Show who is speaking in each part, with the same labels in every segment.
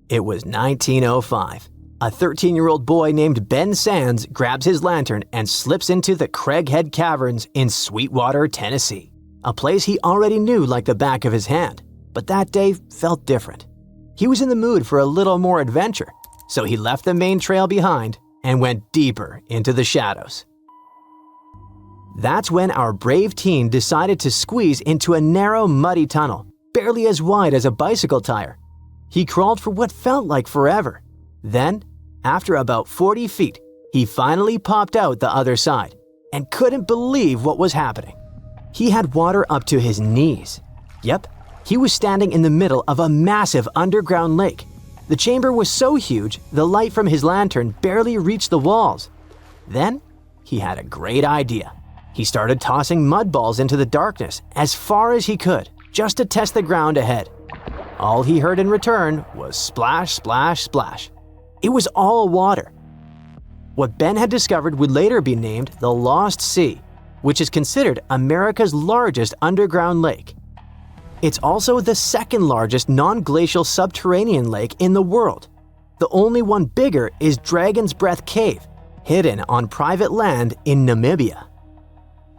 Speaker 1: It was 1905. A 13-year-old boy named Ben Sands grabs his lantern and slips into the Craighead Caverns in Sweetwater, Tennessee, a place he already knew like the back of his hand. But that day felt different. He was in the mood for a little more adventure, so he left the main trail behind and went deeper into the shadows. That's when our brave teen decided to squeeze into a narrow, muddy tunnel, barely as wide as a bicycle tire. He crawled for what felt like forever. Then, after about 40 feet, he finally popped out the other side and couldn't believe what was happening. He had water up to his knees. Yep, he was standing in the middle of a massive underground lake. The chamber was so huge, the light from his lantern barely reached the walls. Then, he had a great idea. He started tossing mud balls into the darkness as far as he could, just to test the ground ahead. All he heard in return was splash, splash, splash. It was all water. What Ben had discovered would later be named the Lost Sea, which is considered America's largest underground lake. It's also the second largest non-glacial subterranean lake in the world. The only one bigger is Dragon's Breath Cave, hidden on private land in Namibia.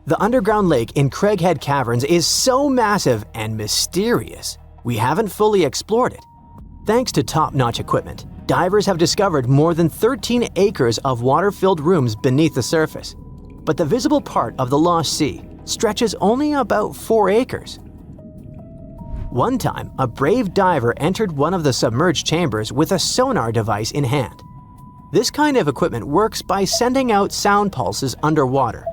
Speaker 1: The underground lake in Craighead Caverns is so massive and mysterious, we haven't fully explored it. Thanks to top-notch equipment, divers have discovered more than 13 acres of water-filled rooms beneath the surface. But the visible part of the Lost Sea stretches only about 4 acres. One time, a brave diver entered one of the submerged chambers with a sonar device in hand. This kind of equipment works by sending out sound pulses underwater.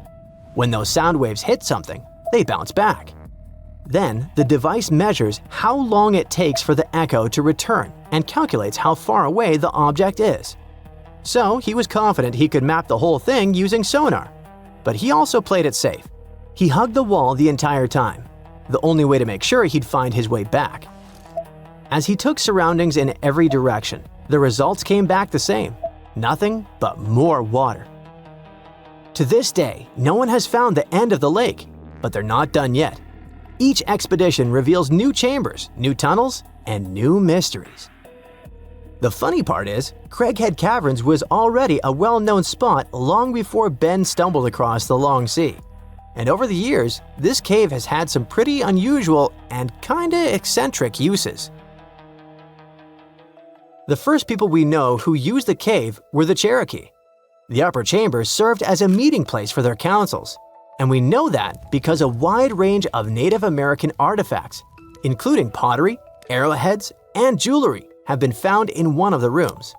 Speaker 1: When those sound waves hit something, they bounce back. Then, the device measures how long it takes for the echo to return and calculates how far away the object is. So, he was confident he could map the whole thing using sonar. But he also played it safe. He hugged the wall the entire time, the only way to make sure he'd find his way back. As he took surroundings in every direction, the results came back the same. Nothing but more water. To this day, no one has found the end of the lake, but they're not done yet. Each expedition reveals new chambers, new tunnels, and new mysteries. The funny part is, Craighead Caverns was already a well-known spot long before Ben stumbled across the long sea. And over the years, this cave has had some pretty unusual and kinda eccentric uses. The first people we know who used the cave were the Cherokee. The upper chamber served as a meeting place for their councils, and we know that because a wide range of Native American artifacts, including pottery, arrowheads, and jewelry, have been found in one of the rooms.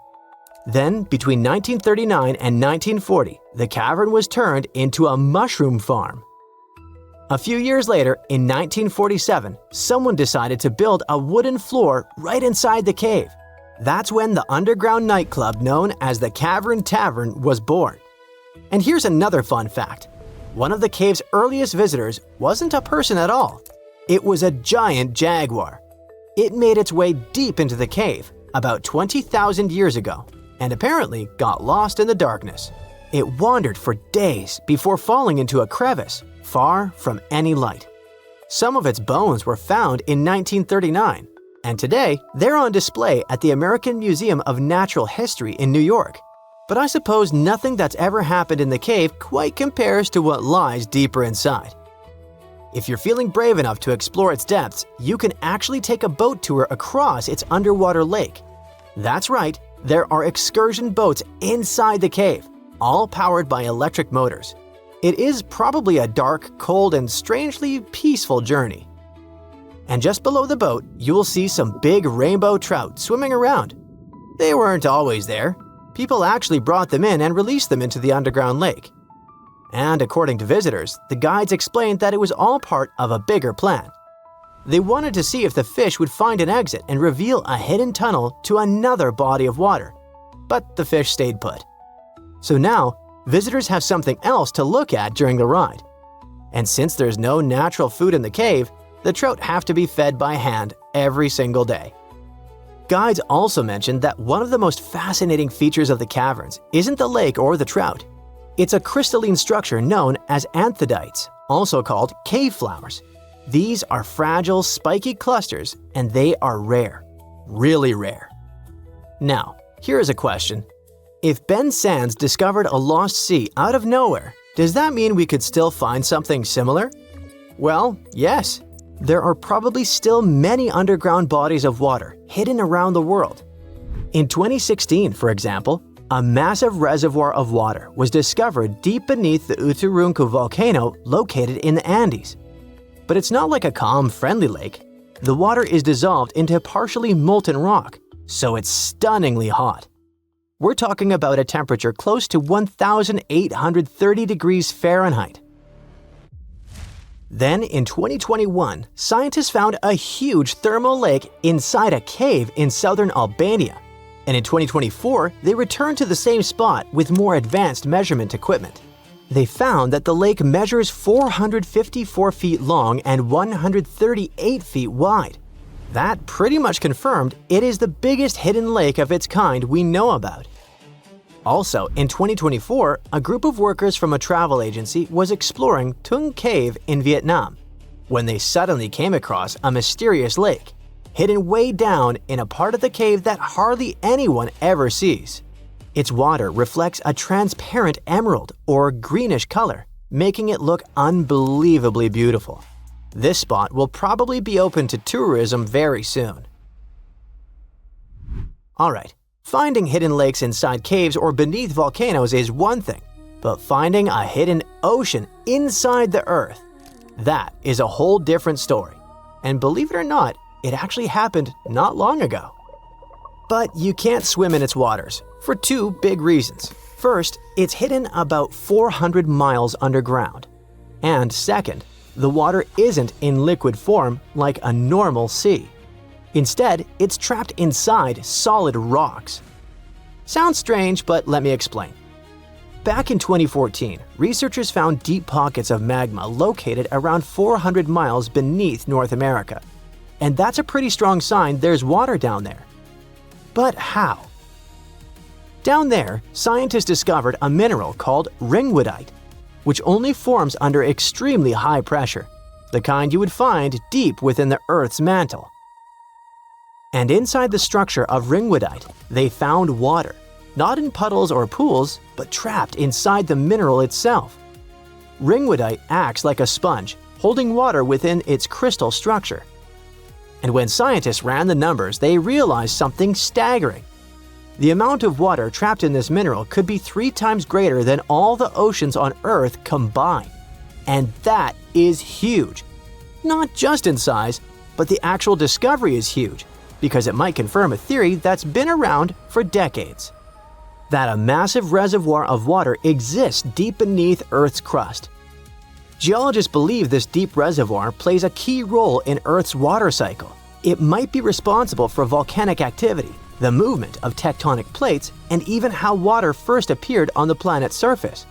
Speaker 1: Then, between 1939 and 1940, the cavern was turned into a mushroom farm. A few years later, in 1947, someone decided to build a wooden floor right inside the cave. That's when the underground nightclub known as the Cavern Tavern was born. And here's another fun fact. One of the cave's earliest visitors wasn't a person at all. It was a giant jaguar. It made its way deep into the cave about 20,000 years ago and apparently got lost in the darkness. It wandered for days before falling into a crevice far from any light. Some of its bones were found in 1939. And today, they're on display at the American Museum of Natural History in New York. But I suppose nothing that's ever happened in the cave quite compares to what lies deeper inside. If you're feeling brave enough to explore its depths, you can actually take a boat tour across its underwater lake. That's right, there are excursion boats inside the cave, all powered by electric motors. It is probably a dark, cold, and strangely peaceful journey. And just below the boat, you'll see some big rainbow trout swimming around. They weren't always there. People actually brought them in and released them into the underground lake. And according to visitors, the guides explained that it was all part of a bigger plan. They wanted to see if the fish would find an exit and reveal a hidden tunnel to another body of water. But the fish stayed put. So now, visitors have something else to look at during the ride. And since there's no natural food in the cave, the trout have to be fed by hand every single day. Guides also mentioned that one of the most fascinating features of the caverns isn't the lake or the trout. It's a crystalline structure known as anthodites, also called cave flowers. These are fragile, spiky clusters, and they are rare, really rare. Now, here is a question. If Ben Sands discovered a lost sea out of nowhere, does that mean we could still find something similar? Well, yes. There are probably still many underground bodies of water hidden around the world. In 2016, for example, a massive reservoir of water was discovered deep beneath the Uturuncu volcano located in the Andes. But it's not like a calm, friendly lake. The water is dissolved into partially molten rock, so it's stunningly hot. We're talking about a temperature close to 1,830 degrees Fahrenheit. Then, in 2021, scientists found a huge thermal lake inside a cave in southern Albania. And in 2024, they returned to the same spot with more advanced measurement equipment. They found that the lake measures 454 feet long and 138 feet wide. That pretty much confirmed it is the biggest hidden lake of its kind we know about. Also, in 2024, a group of workers from a travel agency was exploring Tung Cave in Vietnam when they suddenly came across a mysterious lake, hidden way down in a part of the cave that hardly anyone ever sees. Its water reflects a transparent emerald or greenish color, making it look unbelievably beautiful. This spot will probably be open to tourism very soon. Alright, finding hidden lakes inside caves or beneath volcanoes is one thing, but finding a hidden ocean inside the Earth, that is a whole different story. And believe it or not, it actually happened not long ago. But you can't swim in its waters, for two big reasons. First, it's hidden about 400 miles underground. And second, the water isn't in liquid form like a normal sea. Instead, it's trapped inside solid rocks. Sounds strange, but let me explain. Back in 2014, researchers found deep pockets of magma located around 400 miles beneath North America. And that's a pretty strong sign there's water down there. But how? Down there, scientists discovered a mineral called ringwoodite, which only forms under extremely high pressure, the kind you would find deep within the Earth's mantle. And inside the structure of ringwoodite, they found water, not in puddles or pools, but trapped inside the mineral itself. Ringwoodite acts like a sponge, holding water within its crystal structure. And when scientists ran the numbers, they realized something staggering. The amount of water trapped in this mineral could be 3 times greater than all the oceans on Earth combined. And that is huge. Not just in size, but the actual discovery is huge, because it might confirm a theory that's been around for decades. That a massive reservoir of water exists deep beneath Earth's crust. Geologists believe this deep reservoir plays a key role in Earth's water cycle. It might be responsible for volcanic activity, the movement of tectonic plates, and even how water first appeared on the planet's surface.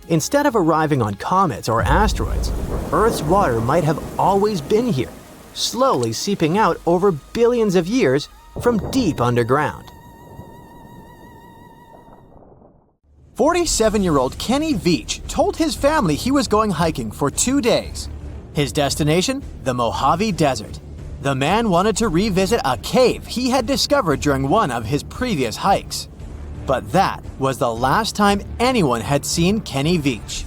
Speaker 1: Instead of arriving on comets or asteroids, Earth's water might have always been here, slowly seeping out over billions of years from deep underground.
Speaker 2: 47-year-old Kenny Veach told his family he was going hiking for 2 days. His destination? The Mojave Desert. The man wanted to revisit a cave he had discovered during one of his previous hikes. But that was the last time anyone had seen Kenny Veach.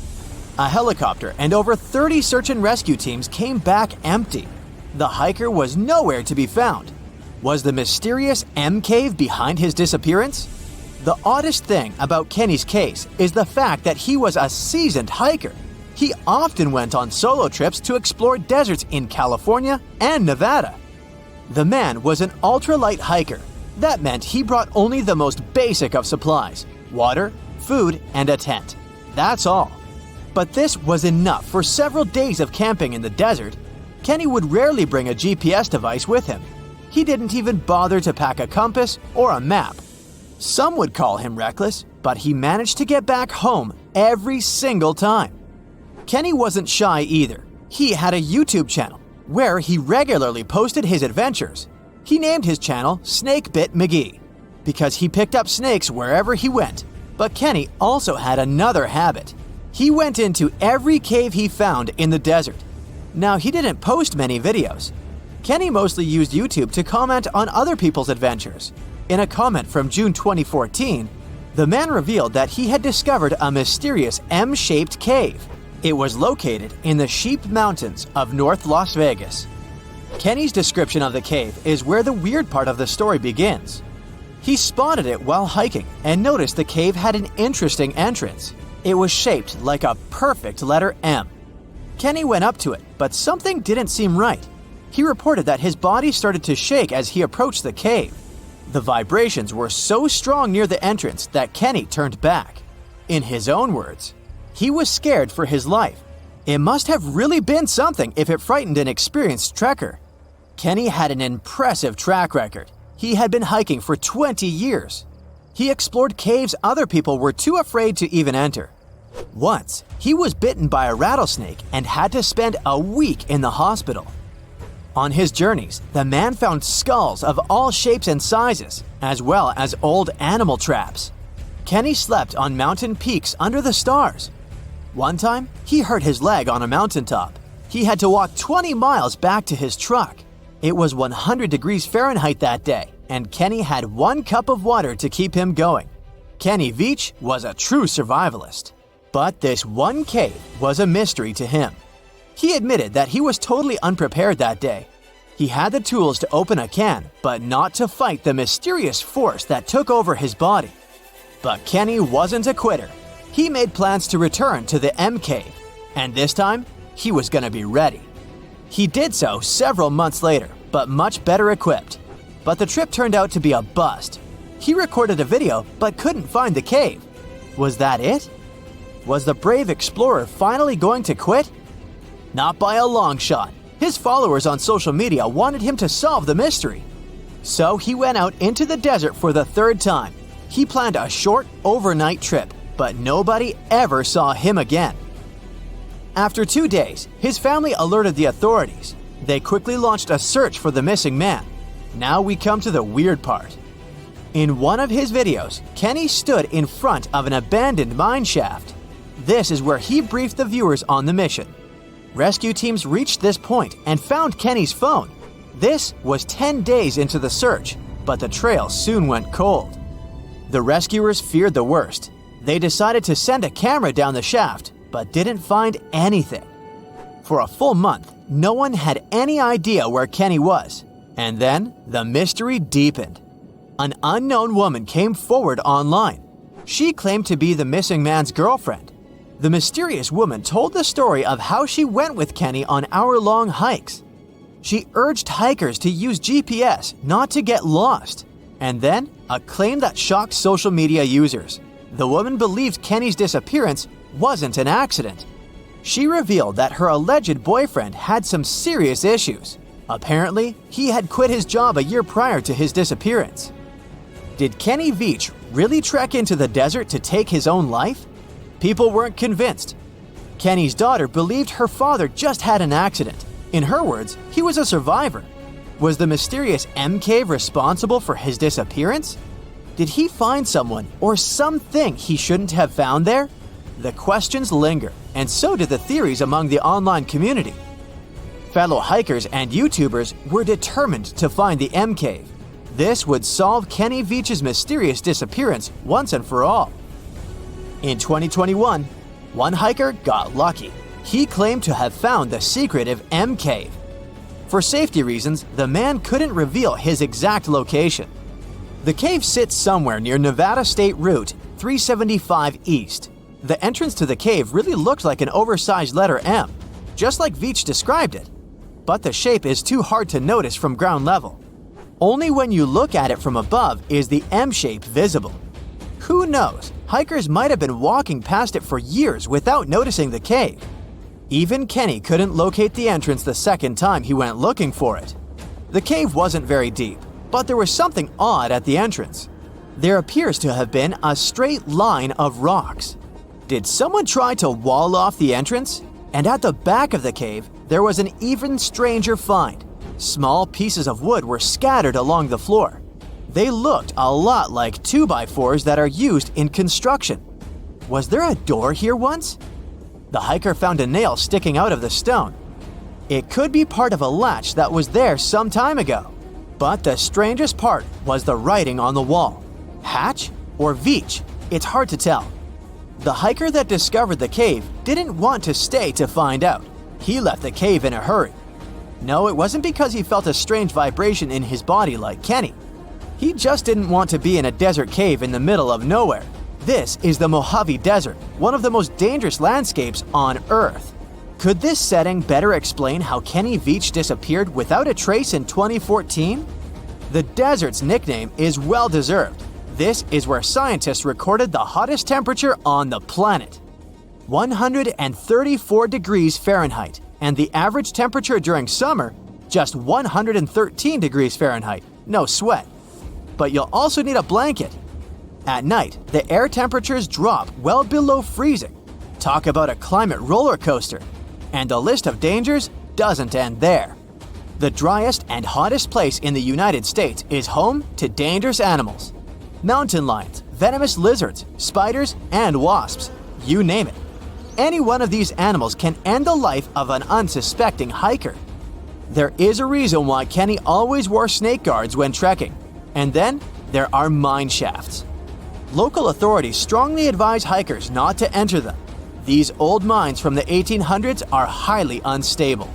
Speaker 2: A helicopter and over 30 search and rescue teams came back empty. The hiker was nowhere to be found. Was the mysterious M Cave behind his disappearance? The oddest thing about Kenny's case is the fact that he was a seasoned hiker. He often went on solo trips to explore deserts in California and Nevada. The man was an ultralight hiker. That meant he brought only the most basic of supplies: water, food, and a tent. That's all. But this was enough for several days of camping in the desert. Kenny would rarely bring a GPS device with him. He didn't even bother to pack a compass or a map. Some would call him reckless, but he managed to get back home every single time. Kenny wasn't shy either. He had a YouTube channel where he regularly posted his adventures. He named his channel Snakebit McGee because he picked up snakes wherever he went. But Kenny also had another habit. He went into every cave he found in the desert. Now, he didn't post many videos. Kenny mostly used YouTube to comment on other people's adventures. In a comment from June 2014, the man revealed that he had discovered a mysterious M-shaped cave. It was located in the Sheep Mountains of North Las Vegas. Kenny's description of the cave is where the weird part of the story begins. He spotted it while hiking and noticed the cave had an interesting entrance. It was shaped like a perfect letter M. Kenny went up to it, but something didn't seem right. He reported that his body started to shake as he approached the cave. The vibrations were so strong near the entrance that Kenny turned back. In his own words, he was scared for his life. It must have really been something if it frightened an experienced trekker. Kenny had an impressive track record. He had been hiking for 20 years. He explored caves other people were too afraid to even enter. Once, he was bitten by a rattlesnake and had to spend a week in the hospital. On his journeys, the man found skulls of all shapes and sizes, as well as old animal traps. Kenny slept on mountain peaks under the stars. One time, he hurt his leg on a mountaintop. He had to walk 20 miles back to his truck. It was 100 degrees Fahrenheit that day, and Kenny had 1 cup of water to keep him going. Kenny Veach was a true survivalist. But this one cave was a mystery to him. He admitted that he was totally unprepared that day. He had the tools to open a can, but not to fight the mysterious force that took over his body. But Kenny wasn't a quitter. He made plans to return to the M Cave, and this time, he was going to be ready. He did so several months later, but much better equipped. But the trip turned out to be a bust. He recorded a video, but couldn't find the cave. Was that it? Was the brave explorer finally going to quit? Not by a long shot. His followers on social media wanted him to solve the mystery. So he went out into the desert for the 3rd time. He planned a short, overnight trip, but nobody ever saw him again. After 2 days, his family alerted the authorities. They quickly launched a search for the missing man. Now we come to the weird part. In one of his videos, Kenny stood in front of an abandoned mine shaft. This is where he briefed the viewers on the mission. Rescue teams reached this point and found Kenny's phone. This was 10 days into the search, but the trail soon went cold. The rescuers feared the worst. They decided to send a camera down the shaft, but didn't find anything. For a full month, no one had any idea where Kenny was. And then, the mystery deepened. An unknown woman came forward online. She claimed to be the missing man's girlfriend. The mysterious woman told the story of how she went with Kenny on hour-long hikes. She urged hikers to use GPS not to get lost. And then, a claim that shocked social media users. The woman believed Kenny's disappearance wasn't an accident. She revealed that her alleged boyfriend had some serious issues. Apparently, he had quit his job a year prior to his disappearance. Did Kenny Veach really trek into the desert to take his own life? People weren't convinced. Kenny's daughter believed her father just had an accident. In her words, he was a survivor. Was the mysterious M Cave responsible for his disappearance? Did he find someone or something he shouldn't have found there? The questions linger, and so did the theories among the online community. Fellow hikers and YouTubers were determined to find the M Cave. This would solve Kenny Veach's mysterious disappearance once and for all. In 2021, one hiker got lucky. He claimed to have found the secretive M Cave. For safety reasons, the man couldn't reveal his exact location. The cave sits somewhere near Nevada State Route 375 East. The entrance to the cave really looked like an oversized letter M, just like Veach described it. But the shape is too hard to notice from ground level. Only when you look at it from above is the M shape visible. Who knows? Hikers might have been walking past it for years without noticing the cave. Even Kenny couldn't locate the entrance the second time he went looking for it. The cave wasn't very deep, but there was something odd at the entrance. There appears to have been a straight line of rocks. Did someone try to wall off the entrance? And at the back of the cave, there was an even stranger find. Small pieces of wood were scattered along the floor. They looked a lot like 2x4s that are used in construction. Was there a door here once? The hiker found a nail sticking out of the stone. It could be part of a latch that was there some time ago. But the strangest part was the writing on the wall. Hatch or Veach? It's hard to tell. The hiker that discovered the cave didn't want to stay to find out. He left the cave in a hurry. No, it wasn't because he felt a strange vibration in his body like Kenny. He just didn't want to be in a desert cave in the middle of nowhere. This is the Mojave Desert, one of the most dangerous landscapes on Earth. Could this setting better explain how Kenny Veach disappeared without a trace in 2014? The desert's nickname is well-deserved. This is where scientists recorded the hottest temperature on the planet. 134 degrees Fahrenheit, and the average temperature during summer, just 113 degrees Fahrenheit, no sweat. But you'll also need a blanket. At night, the air temperatures drop well below freezing. Talk about a climate roller coaster. And the list of dangers doesn't end there. The driest and hottest place in the United States is home to dangerous animals. Mountain lions, venomous lizards, spiders, and wasps. You name it. Any one of these animals can end the life of an unsuspecting hiker. There is a reason why Kenny always wore snake guards when trekking. And then there are mine shafts. Local authorities strongly advise hikers not to enter them. These old mines from the 1800s are highly unstable.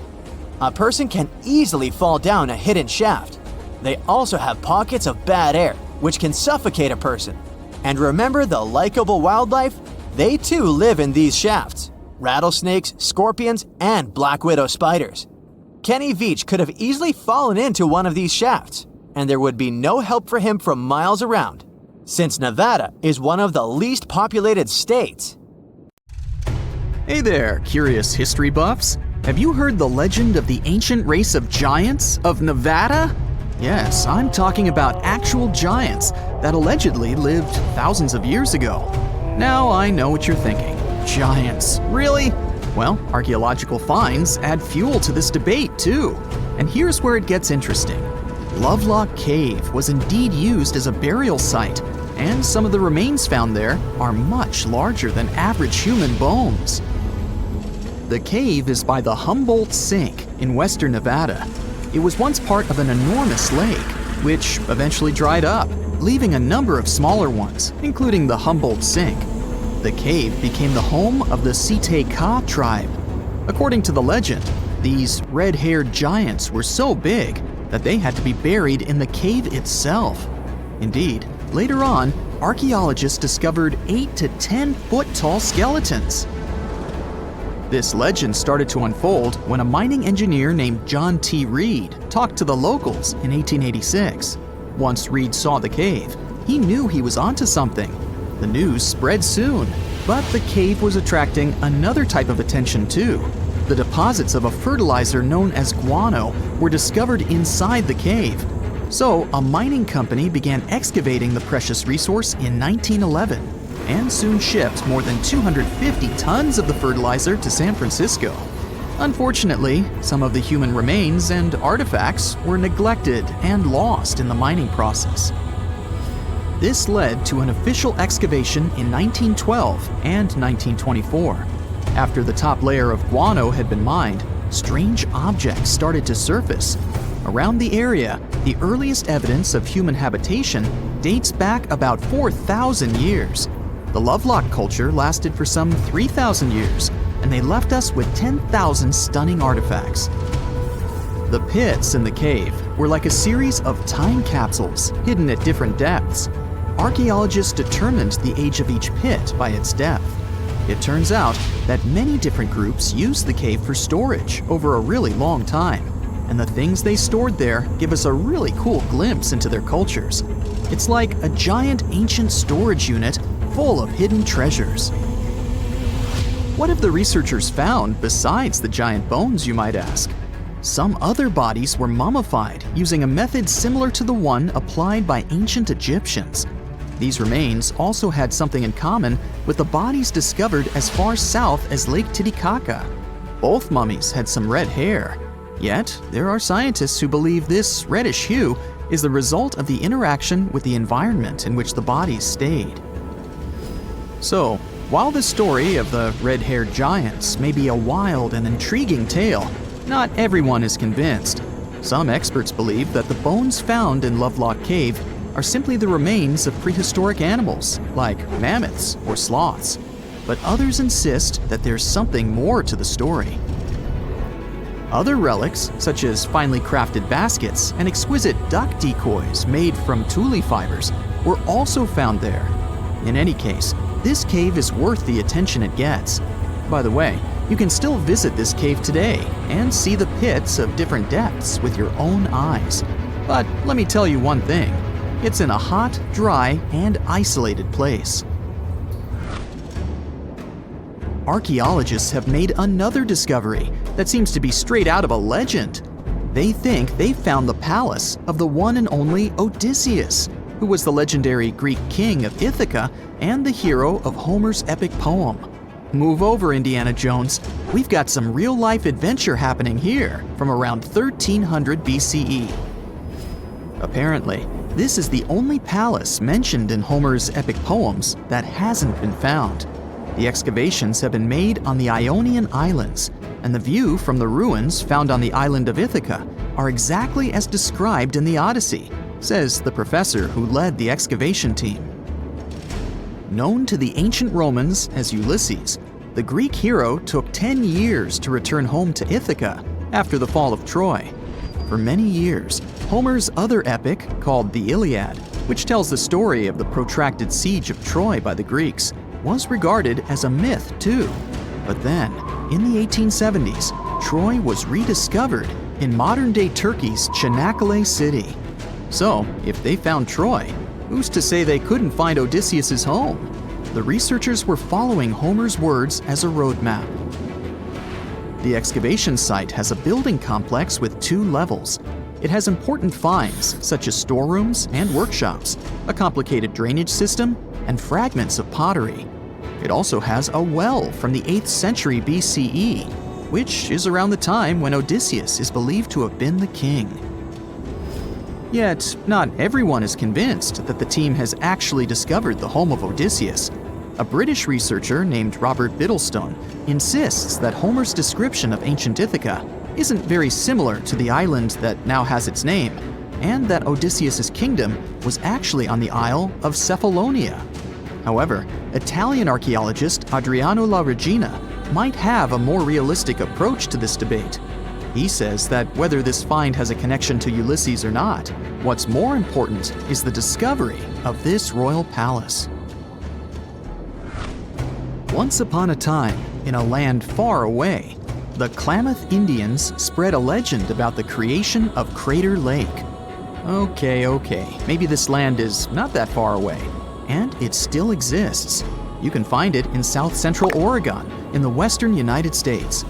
Speaker 2: A person can easily fall down a hidden shaft. They also have pockets of bad air, which can suffocate a person. And remember the likable wildlife? They too live in these shafts. Rattlesnakes, scorpions, and black widow spiders. Kenny Veach could have easily fallen into one of these shafts, and there would be no help for him from miles around, since Nevada is one of the least populated states.
Speaker 3: Hey there, curious history buffs. Have you heard the legend of the ancient race of giants of Nevada? Yes, I'm talking about actual giants that allegedly lived thousands of years ago. Now I know what you're thinking. Giants, really? Well, archaeological finds add fuel to this debate too. And here's where it gets interesting. Lovelock Cave was indeed used as a burial site, and some of the remains found there are much larger than average human bones. The cave is by the Humboldt Sink in western Nevada. It was once part of an enormous lake, which eventually dried up, leaving a number of smaller ones, including the Humboldt Sink. The cave became the home of the Site-Ka tribe. According to the legend, these red-haired giants were so big that they had to be buried in the cave itself. Indeed, later on, archaeologists discovered 8 to 10 foot tall skeletons. This legend started to unfold when a mining engineer named John T. Reed talked to the locals in 1886. Once Reed saw the cave, he knew he was onto something. The news spread soon, but the cave was attracting another type of attention too. The deposits of a fertilizer known as guano were discovered inside the cave. So a mining company began excavating the precious resource in 1911 and soon shipped more than 250 tons of the fertilizer to San Francisco. Unfortunately, some of the human remains and artifacts were neglected and lost in the mining process. This led to an official excavation in 1912 and 1924. After the top layer of guano had been mined, strange objects started to surface. Around the area, the earliest evidence of human habitation dates back about 4,000 years. The Lovelock culture lasted for some 3,000 years, and they left us with 10,000 stunning artifacts. The pits in the cave were like a series of time capsules hidden at different depths. Archaeologists determined the age of each pit by its depth. It turns out that many different groups used the cave for storage over a really long time, and the things they stored there give us a really cool glimpse into their cultures. It's like a giant ancient storage unit full of hidden treasures. What have the researchers found besides the giant bones, you might ask? Some other bodies were mummified using a method similar to the one applied by ancient Egyptians. These remains also had something in common with the bodies discovered as far south as Lake Titicaca. Both mummies had some red hair. Yet, there are scientists who believe this reddish hue is the result of the interaction with the environment in which the bodies stayed. So, while the story of the red-haired giants may be a wild and intriguing tale, not everyone is convinced. Some experts believe that the bones found in Lovelock Cave are simply the remains of prehistoric animals, like mammoths or sloths. But others insist that there's something more to the story. Other relics, such as finely crafted baskets and exquisite duck decoys made from tule fibers, were also found there. In any case, this cave is worth the attention it gets. By the way, you can still visit this cave today and see the pits of different depths with your own eyes. But let me tell you one thing, it's in a hot, dry, and isolated place. Archaeologists have made another discovery that seems to be straight out of a legend. They think they found the palace of the one and only Odysseus, who was the legendary Greek king of Ithaca and the hero of Homer's epic poem. Move over, Indiana Jones. We've got some real-life adventure happening here from around 1300 BCE. Apparently, this is the only palace mentioned in Homer's epic poems that hasn't been found. The excavations have been made on the Ionian Islands, and the view from the ruins found on the island of Ithaca are exactly as described in the Odyssey, says the professor who led the excavation team. Known to the ancient Romans as Ulysses, the Greek hero took 10 years to return home to Ithaca after the fall of Troy. For many years, Homer's other epic, called the Iliad, which tells the story of the protracted siege of Troy by the Greeks, was regarded as a myth too. But then, in the 1870s, Troy was rediscovered in modern-day Turkey's Çanakkale city. So, if they found Troy, who's to say they couldn't find Odysseus' home? The researchers were following Homer's words as a roadmap. The excavation site has a building complex with 2 levels. It has important finds such as storerooms and workshops, a complicated drainage system, and fragments of pottery. It also has a well from the 8th century BCE, which is around the time when Odysseus is believed to have been the king. Yet, not everyone is convinced that the team has actually discovered the home of Odysseus. A British researcher named Robert Biddlestone insists that Homer's description of ancient Ithaca isn't very similar to the island that now has its name, and that Odysseus' kingdom was actually on the Isle of Cephalonia. However, Italian archaeologist Adriano La Regina might have a more realistic approach to this debate. He says that whether this find has a connection to Ulysses or not, what's more important is the discovery of this royal palace. Once upon a time, in a land far away, the Klamath Indians spread a legend about the creation of Crater Lake. Okay, maybe this land is not that far away, and it still exists. You can find it in south-central Oregon, in the western United States.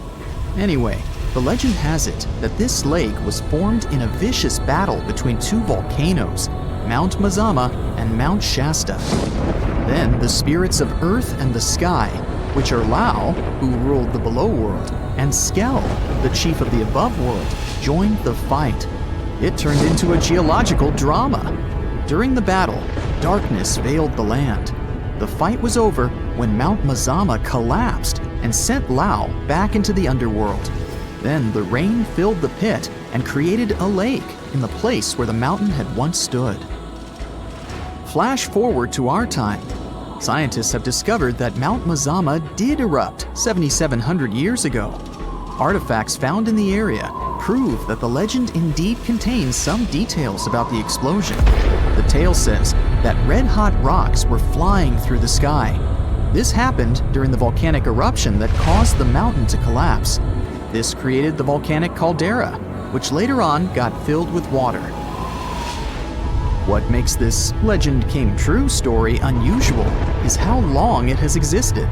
Speaker 3: Anyway, the legend has it that this lake was formed in a vicious battle between 2 volcanoes, Mount Mazama and Mount Shasta. Then the spirits of Earth and the Sky, which are Lao, who ruled the below world, and Skel, the chief of the above world, joined the fight. It turned into a geological drama. During the battle, darkness veiled the land. The fight was over when Mount Mazama collapsed and sent Lao back into the underworld. Then the rain filled the pit and created a lake in the place where the mountain had once stood. Flash forward to our time. Scientists have discovered that Mount Mazama did erupt 7,700 years ago. Artifacts found in the area prove that the legend indeed contains some details about the explosion. The tale says that red-hot rocks were flying through the sky. This happened during the volcanic eruption that caused the mountain to collapse. This created the volcanic caldera, which later on got filled with water. What makes this legend came true story unusual is how long it has existed.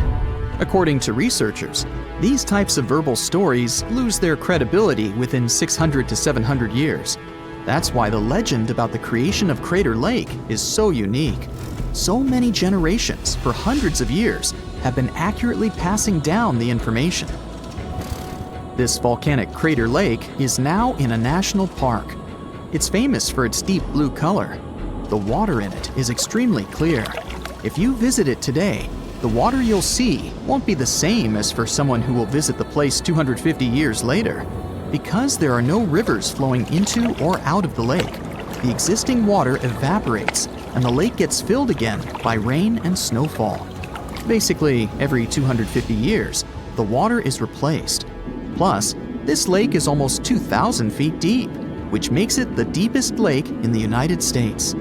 Speaker 3: According to researchers, these types of verbal stories lose their credibility within 600 to 700 years. That's why the legend about the creation of Crater Lake is so unique. So many generations, for hundreds of years, have been accurately passing down the information. This volcanic crater lake is now in a national park. It's famous for its deep blue color. The water in it is extremely clear. If you visit it today, the water you'll see won't be the same as for someone who will visit the place 250 years later. Because there are no rivers flowing into or out of the lake, the existing water evaporates and the lake gets filled again by rain and snowfall. Basically, every 250 years, the water is replaced. Plus, this lake is almost 2,000 feet deep, which makes it the deepest lake in the United States.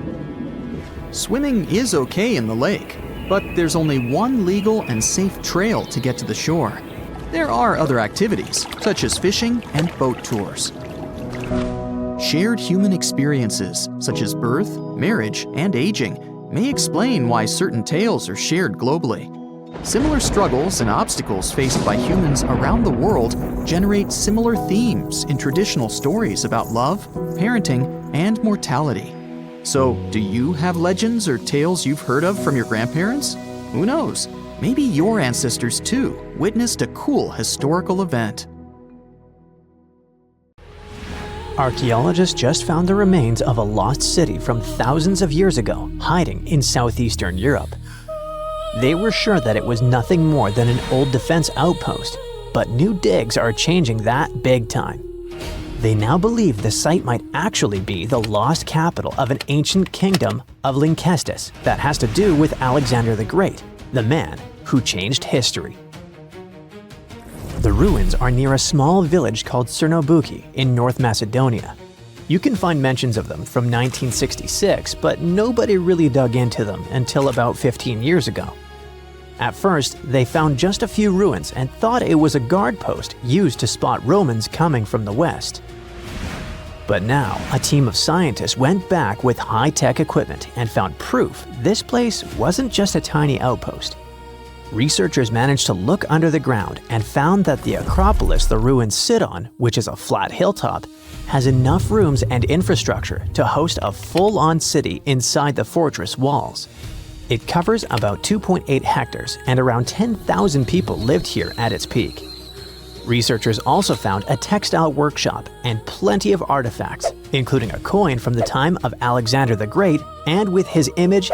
Speaker 3: Swimming is okay in the lake, but there's only one legal and safe trail to get to the shore. There are other activities, such as fishing and boat tours. Shared human experiences, such as birth, marriage, and aging, may explain why certain tales are shared globally. Similar struggles and obstacles faced by humans around the world generate similar themes in traditional stories about love, parenting, and mortality. So, do you have legends or tales you've heard of from your grandparents? Who knows? Maybe your ancestors too witnessed a cool historical event.
Speaker 1: Archaeologists just found the remains of a lost city from thousands of years ago, hiding in southeastern Europe. They were sure that it was nothing more than an old defense outpost, but new digs are changing that big time. They now believe the site might actually be the lost capital of an ancient kingdom of Lynkestis that has to do with Alexander the Great, the man who changed history. The ruins are near a small village called Cernobuki in North Macedonia. You can find mentions of them from 1966, but nobody really dug into them until about 15 years ago. At first, they found just a few ruins and thought it was a guard post used to spot Romans coming from the west. But now, a team of scientists went back with high-tech equipment and found proof this place wasn't just a tiny outpost. Researchers managed to look under the ground and found that the Acropolis the ruins sit on, which is a flat hilltop, has enough rooms and infrastructure to host a full-on city inside the fortress walls. It covers about 2.8 hectares and around 10,000 people lived here at its peak. Researchers also found a textile workshop and plenty of artifacts, including a coin from the time of Alexander the Great and with his image,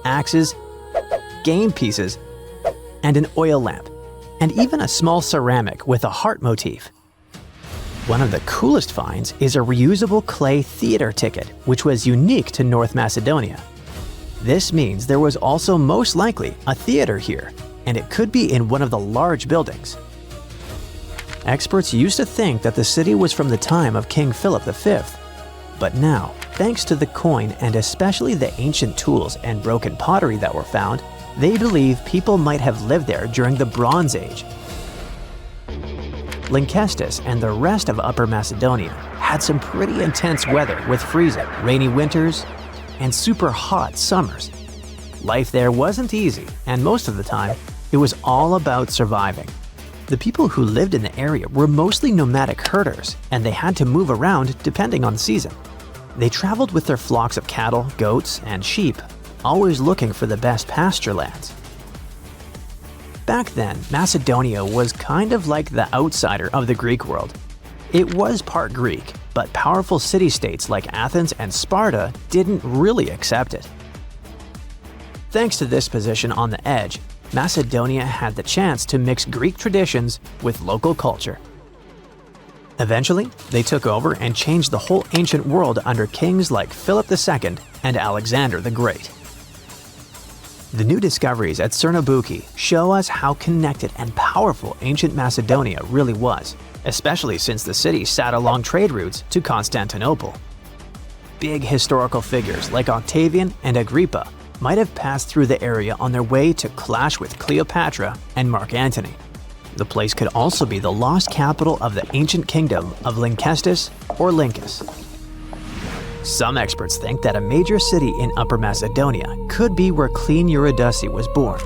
Speaker 1: axes, game pieces, and an oil lamp, and even a small ceramic with a heart motif. One of the coolest finds is a reusable clay theater ticket, which was unique to North Macedonia. This means there was also most likely a theater here, and it could be in one of the large buildings. Experts used to think that the city was from the time of King Philip V, but now, thanks to the coin and especially the ancient tools and broken pottery that were found, they believe people might have lived there during the Bronze Age. Lynkestis and the rest of Upper Macedonia had some pretty intense weather with freezing, rainy winters, and super hot summers. Life there wasn't easy, and most of the time, it was all about surviving. The people who lived in the area were mostly nomadic herders, and they had to move around depending on the season. They traveled with their flocks of cattle, goats, and sheep, always looking for the best pasture lands. Back then, Macedonia was kind of like the outsider of the Greek world. It was part Greek, but powerful city-states like Athens and Sparta didn't really accept it. Thanks to this position on the edge, Macedonia had the chance to mix Greek traditions with local culture. Eventually, they took over and changed the whole ancient world under kings like Philip II and Alexander the Great. The new discoveries at Cernobuki show us how connected and powerful ancient Macedonia really was, especially since the city sat along trade routes to Constantinople. Big historical figures like Octavian and Agrippa might have passed through the area on their way to clash with Cleopatra and Mark Antony. The place could also be the lost capital of the ancient kingdom of Lynkestis or Lyncus. Some experts think that a major city in Upper Macedonia could be where Queen Eurydice was born.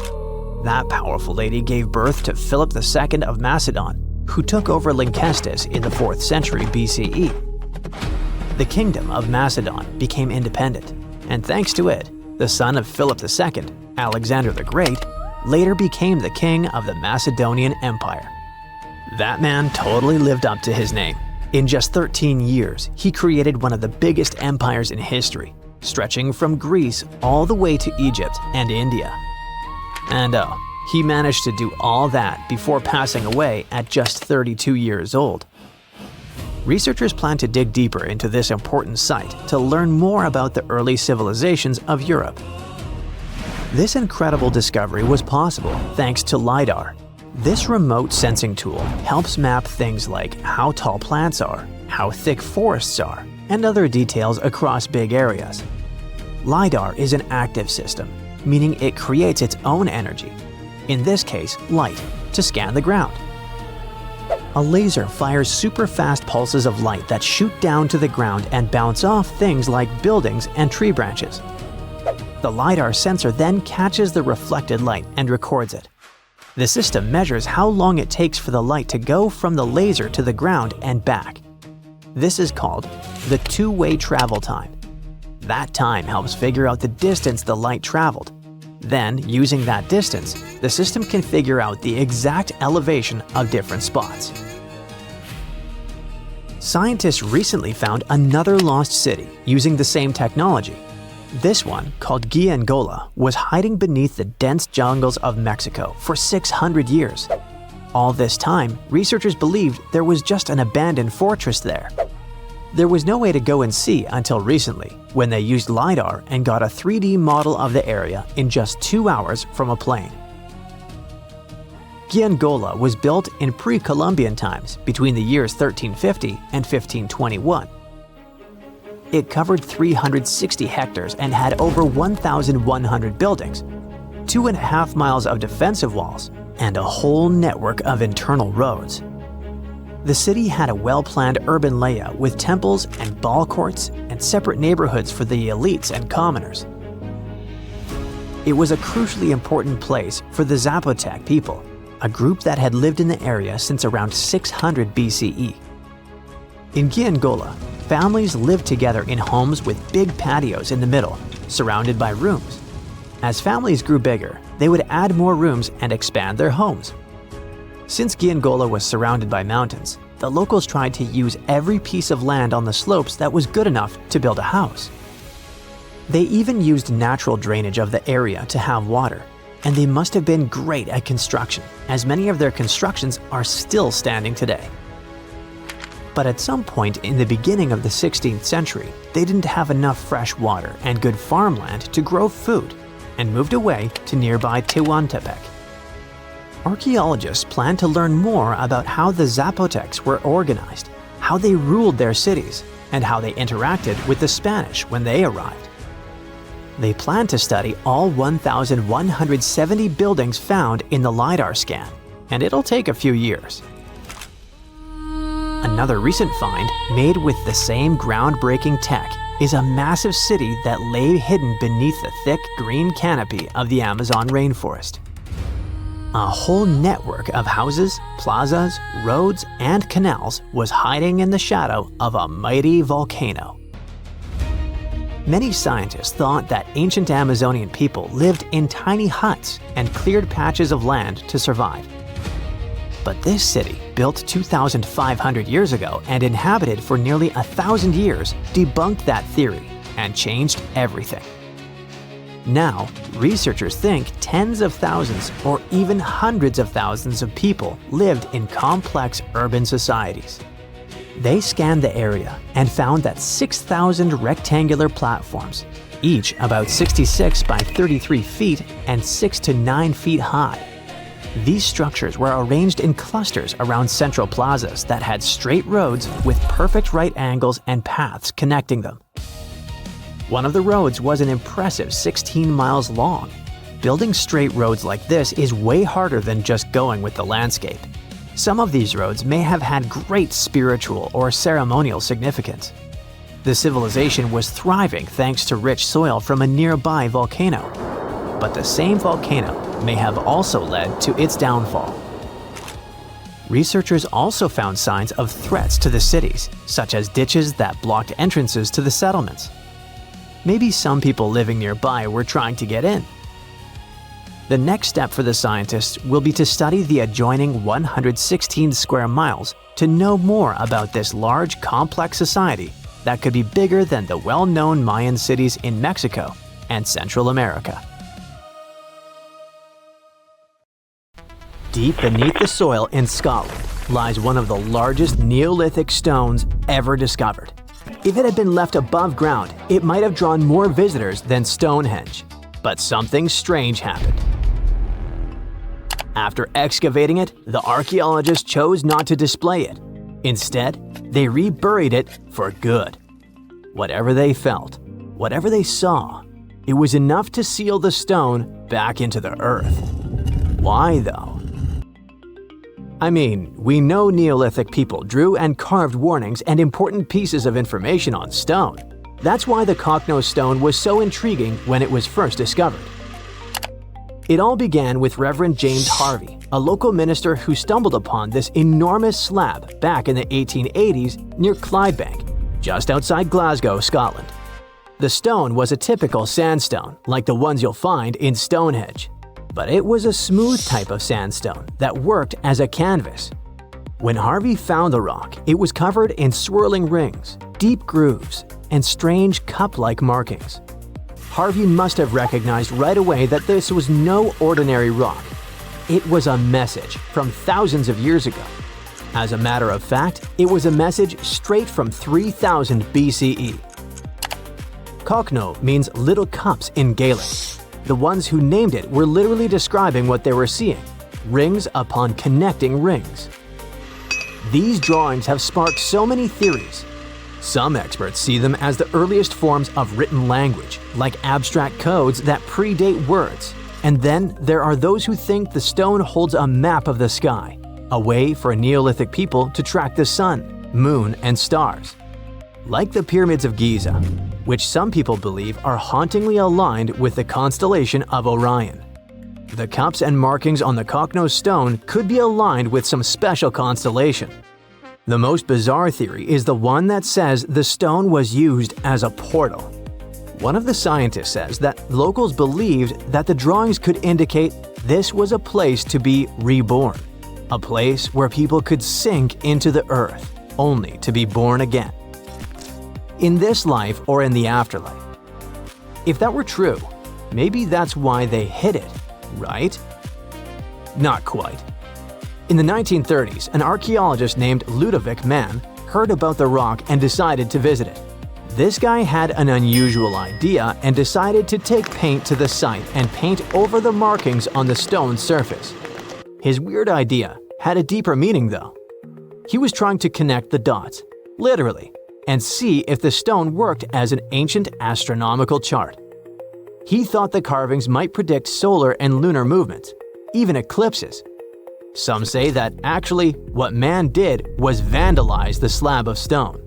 Speaker 1: That powerful lady gave birth to Philip II of Macedon, who took over Lynkestis in the 4th century BCE. The kingdom of Macedon became independent, and thanks to it, the son of Philip II, Alexander the Great, later became the king of the Macedonian Empire. That man totally lived up to his name. In just 13 years, he created one of the biggest empires in history, stretching from Greece all the way to Egypt and India. And he managed to do all that before passing away at just 32 years old. researchers plan to dig deeper into this important site to learn more about the early civilizations of Europe. This incredible discovery was possible thanks to LiDAR. This remote sensing tool helps map things like how tall plants are, how thick forests are, and other details across big areas. LiDAR is an active system, meaning it creates its own energy, in this case light, to scan the ground. A laser fires super-fast pulses of light that shoot down to the ground and bounce off things like buildings and tree branches. The LiDAR sensor then catches the reflected light and records it. The system measures how long it takes for the light to go from the laser to the ground and back. This is called the two-way travel time. That time helps figure out the distance the light traveled. Then, using that distance, the system can figure out the exact elevation of different spots. Scientists recently found another lost city using the same technology. This one, called Guiangola, was hiding beneath the dense jungles of Mexico for 600 years. All this time, researchers believed there was just an abandoned fortress there. There was no way to go and see until recently, when they used LiDAR and got a 3D model of the area in just 2 hours from a plane. Guiangola was built in pre-Columbian times between the years 1350 and 1521. It covered 360 hectares and had over 1,100 buildings, 2.5 miles of defensive walls, and a whole network of internal roads. The city had a well-planned urban layout with temples and ball courts and separate neighborhoods for the elites and commoners. It was a crucially important place for the Zapotec people, a group that had lived in the area since around 600 BCE. In Guiangola, families lived together in homes with big patios in the middle, surrounded by rooms. As families grew bigger, they would add more rooms and expand their homes. Since Guiangola was surrounded by mountains, the locals tried to use every piece of land on the slopes that was good enough to build a house. They even used natural drainage of the area to have water, and they must have been great at construction, as many of their constructions are still standing today. But at some point in the beginning of the 16th century, they didn't have enough fresh water and good farmland to grow food, and moved away to nearby Tehuantepec. Archaeologists plan to learn more about how the Zapotecs were organized, how they ruled their cities, and how they interacted with the Spanish when they arrived. They plan to study all 1,170 buildings found in the LiDAR scan, and it'll take a few years. Another recent find, made with the same groundbreaking tech, is a massive city that lay hidden beneath the thick green canopy of the Amazon rainforest. A whole network of houses, plazas, roads, and canals was hiding in the shadow of a mighty volcano. Many scientists thought that ancient Amazonian people lived in tiny huts and cleared patches of land to survive. But this city, built 2,500 years ago and inhabited for nearly 1,000 years, debunked that theory and changed everything. Now, researchers think tens of thousands or even hundreds of thousands of people lived in complex urban societies. They scanned the area and found that 6,000 rectangular platforms, each about 66 by 33 feet and 6 to 9 feet high. These structures were arranged in clusters around central plazas that had straight roads with perfect right angles and paths connecting them. One of the roads was an impressive 16 miles long. Building straight roads like this is way harder than just going with the landscape. Some of these roads may have had great spiritual or ceremonial significance. The civilization was thriving thanks to rich soil from a nearby volcano. But the same volcano may have also led to its downfall. Researchers also found signs of threats to the cities, such as ditches that blocked entrances to the settlements. Maybe some people living nearby were trying to get in. The next step for the scientists will be to study the adjoining 116 square miles to know more about this large, complex society that could be bigger than the well-known Mayan cities in Mexico and Central America. Deep beneath the soil in Scotland, lies one of the largest Neolithic stones ever discovered. If it had been left above ground, it might have drawn more visitors than Stonehenge. But something strange happened. After excavating it, the archaeologists chose not to display it. Instead, they reburied it for good. Whatever they felt, whatever they saw, it was enough to seal the stone back into the earth. Why though? I mean, we know Neolithic people drew and carved warnings and important pieces of information on stone. That's why the Cocknose stone was so intriguing when it was first discovered. It all began with Reverend James Harvey, a local minister who stumbled upon this enormous slab back in the 1880s near Clydebank, just outside Glasgow, Scotland. The stone was a typical sandstone, like the ones you'll find in Stonehenge. But it was a smooth type of sandstone that worked as a canvas. When Harvey found the rock, it was covered in swirling rings, deep grooves, and strange cup-like markings. Harvey must have recognized right away that this was no ordinary rock. It was a message from thousands of years ago. As a matter of fact, it was a message straight from 3000 BCE. Cockno means little cups in Gaelic. The ones who named it were literally describing what they were seeing, rings upon connecting rings. These drawings have sparked so many theories. Some experts see them as the earliest forms of written language, like abstract codes that predate words. And then there are those who think the stone holds a map of the sky, a way for Neolithic people to track the sun, moon, and stars. Like the pyramids of Giza, which some people believe are hauntingly aligned with the constellation of Orion. The cups and markings on the Cocknose stone could be aligned with some special constellation. The most bizarre theory is the one that says the stone was used as a portal. One of the scientists says that locals believed that the drawings could indicate this was a place to be reborn, a place where people could sink into the earth, only to be born again. In this life or in the afterlife. If that were true, maybe that's why they hid it, right? Not quite. In the 1930s, an archaeologist named Ludovic Mann heard about the rock and decided to visit it. This guy had an unusual idea and decided to take paint to the site and paint over the markings on the stone's surface. His weird idea had a deeper meaning though. He was trying to connect the dots, literally, and see if the stone worked as an ancient astronomical chart. He thought the carvings might predict solar and lunar movements, even eclipses. Some say that actually what man did was vandalize the slab of stone.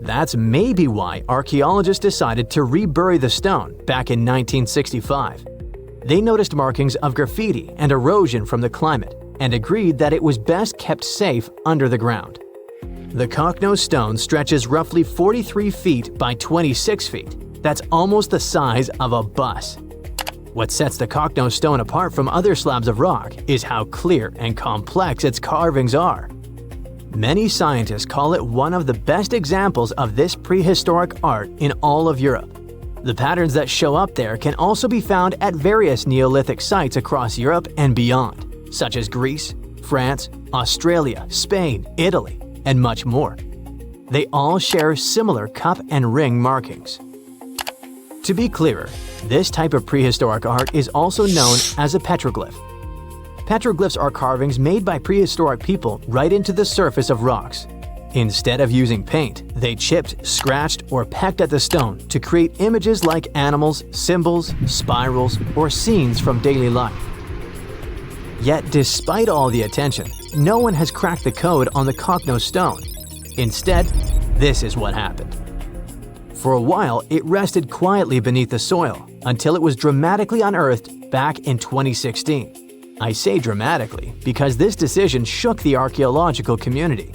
Speaker 1: That's maybe why archaeologists decided to rebury the stone back in 1965. They noticed markings of graffiti and erosion from the climate and agreed that it was best kept safe under the ground. The Cocknose stone stretches roughly 43 feet by 26 feet. That's almost the size of a bus. What sets the Cocknose stone apart from other slabs of rock is how clear and complex its carvings are. Many scientists call it one of the best examples of this prehistoric art in all of Europe. The patterns that show up there can also be found at various Neolithic sites across Europe and beyond, such as Greece, France, Australia, Spain, Italy, and much more. They all share similar cup and ring markings. To be clearer, this type of prehistoric art is also known as a petroglyph. Petroglyphs are carvings made by prehistoric people right into the surface of rocks. Instead of using paint, they chipped, scratched, or pecked at the stone to create images like animals, symbols, spirals, or scenes from daily life. Yet despite all the attention, no one has cracked the code on the Cocknose stone. Instead, this is what happened. For a while, it rested quietly beneath the soil until it was dramatically unearthed back in 2016. I say dramatically because this decision shook the archaeological community.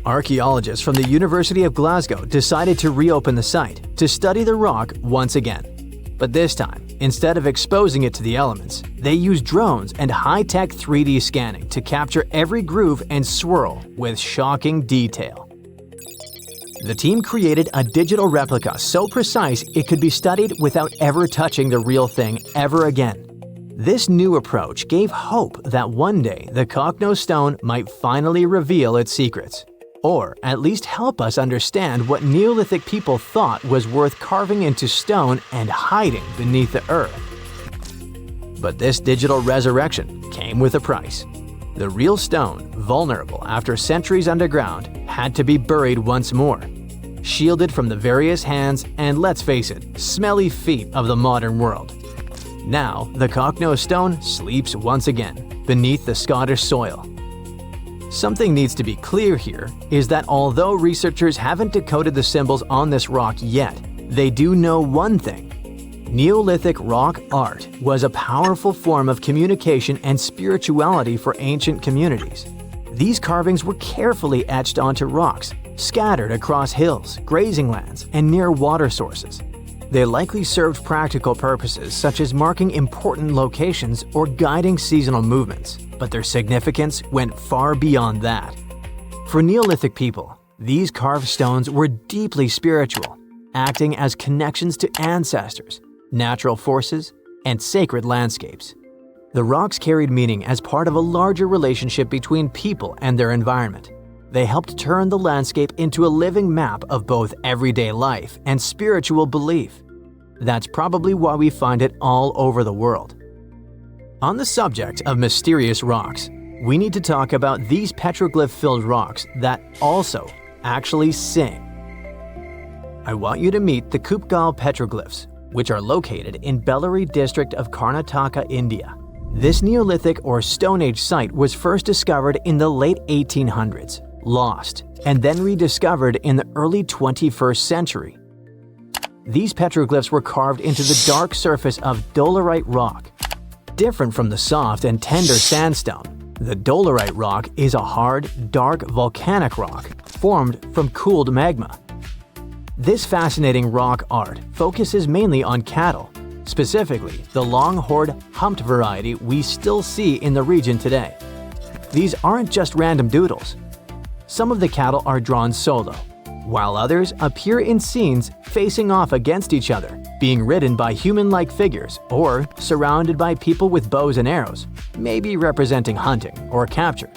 Speaker 1: Archaeologists from the University of Glasgow decided to reopen the site to study the rock once again. But this time, instead of exposing it to the elements, they used drones and high-tech 3D scanning to capture every groove and swirl with shocking detail. The team created a digital replica so precise it could be studied without ever touching the real thing ever again. This new approach gave hope that one day the Kokno stone might finally reveal its secrets, or at least help us understand what Neolithic people thought was worth carving into stone and hiding beneath the earth. But this digital resurrection came with a price. The real stone, vulnerable after centuries underground, had to be buried once more, shielded from the various hands and, let's face it, smelly feet of the modern world. Now, the Kokno stone sleeps once again, beneath the Scottish soil. Something needs to be clear here is that although researchers haven't decoded the symbols on this rock yet, they do know one thing. Neolithic rock art was a powerful form of communication and spirituality for ancient communities. These carvings were carefully etched onto rocks, scattered across hills, grazing lands, and near water sources. They likely served practical purposes such as marking important locations or guiding seasonal movements, but their significance went far beyond that. For Neolithic people, these carved stones were deeply spiritual, acting as connections to ancestors, natural forces, and sacred landscapes. The rocks carried meaning as part of a larger relationship between people and their environment. They helped turn the landscape into a living map of both everyday life and spiritual belief. That's probably why we find it all over the world. On the subject of mysterious rocks, we need to talk about these petroglyph-filled rocks that also actually sing. I want you to meet the Kupgal petroglyphs, which are located in Bellary district of Karnataka, India. This Neolithic or Stone Age site was first discovered in the late 1800s, lost, and then rediscovered in the early 21st century. These petroglyphs were carved into the dark surface of dolerite rock. Different from the soft and tender sandstone, the dolerite rock is a hard, dark volcanic rock formed from cooled magma. This fascinating rock art focuses mainly on cattle, specifically the long-horned humped variety we still see in the region today. These aren't just random doodles. Some of the cattle are drawn solo, while others appear in scenes facing off against each other, being ridden by human-like figures or surrounded by people with bows and arrows, maybe representing hunting or capture.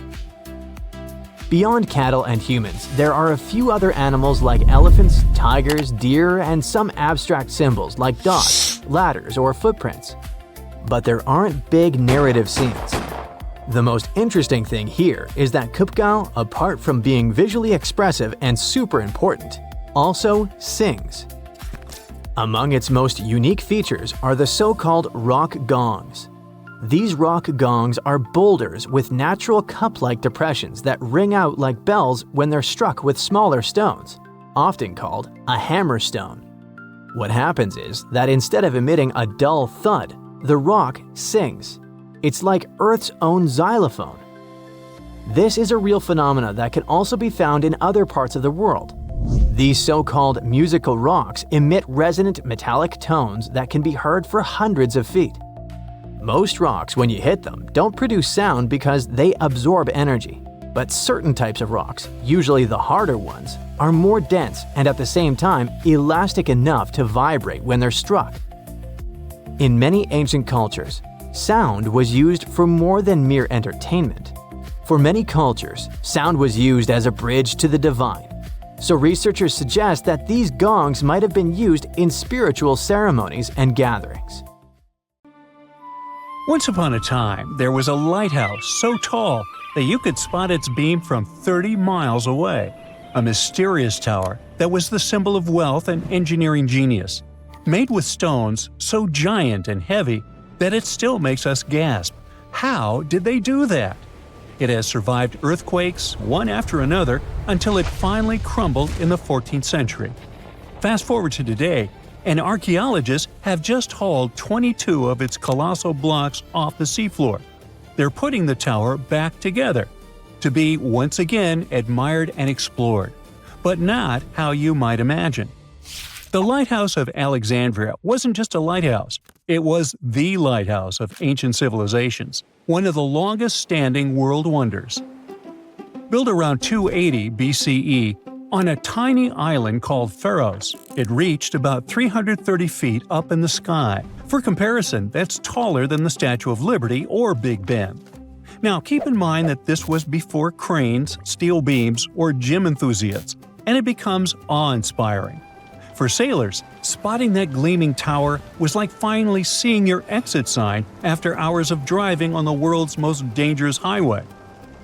Speaker 1: Beyond cattle and humans, there are a few other animals like elephants, tigers, deer, and some abstract symbols like dots, ladders, or footprints. But there aren't big narrative scenes. The most interesting thing here is that Kupgal, apart from being visually expressive and super important, also sings. Among its most unique features are the so-called rock gongs. These rock gongs are boulders with natural cup-like depressions that ring out like bells when they're struck with smaller stones, often called a hammerstone. What happens is that instead of emitting a dull thud, the rock sings. It's like Earth's own xylophone. This is a real phenomena that can also be found in other parts of the world. These so-called musical rocks emit resonant metallic tones that can be heard for hundreds of feet. Most rocks, when you hit them, don't produce sound because they absorb energy. But certain types of rocks, usually the harder ones, are more dense and at the same time elastic enough to vibrate when they're struck. In many ancient cultures, sound was used for more than mere entertainment. For many cultures, sound was used as a bridge to the divine. So researchers suggest that these gongs might have been used in spiritual ceremonies and gatherings.
Speaker 4: Once upon a time, there was a lighthouse so tall that you could spot its beam from 30 miles away. A mysterious tower that was the symbol of wealth and engineering genius. Made with stones so giant and heavy that it still makes us gasp. How did they do that? It has survived earthquakes, one after another, until it finally crumbled in the 14th century. Fast forward to today, and archaeologists have just hauled 22 of its colossal blocks off the seafloor. They're putting the tower back together to be once again admired and explored, but not how you might imagine. The Lighthouse of Alexandria wasn't just a lighthouse, it was the lighthouse of ancient civilizations, one of the longest-standing world wonders. Built around 280 BCE, On a tiny island called Pharos, it reached about 330 feet up in the sky. For comparison, that's taller than the Statue of Liberty or Big Ben. Now, keep in mind that this was before cranes, steel beams, or gym enthusiasts, and it becomes awe-inspiring. For sailors, spotting that gleaming tower was like finally seeing your exit sign after hours of driving on the world's most dangerous highway.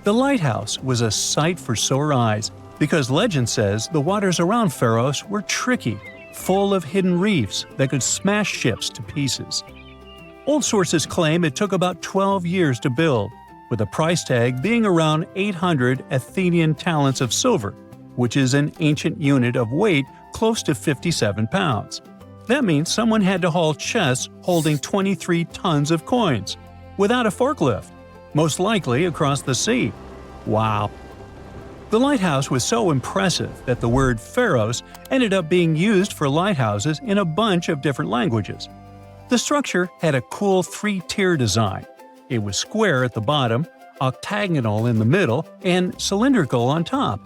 Speaker 4: The lighthouse was a sight for sore eyes, because legend says the waters around Pharos were tricky, full of hidden reefs that could smash ships to pieces. Old sources claim it took about 12 years to build, with a price tag being around 800 Athenian talents of silver, which is an ancient unit of weight close to 57 pounds. That means someone had to haul chests holding 23 tons of coins, without a forklift, most likely across the sea. Wow! The lighthouse was so impressive that the word Pharos ended up being used for lighthouses in a bunch of different languages. The structure had a cool 3-tier design. It was square at the bottom, octagonal in the middle, and cylindrical on top.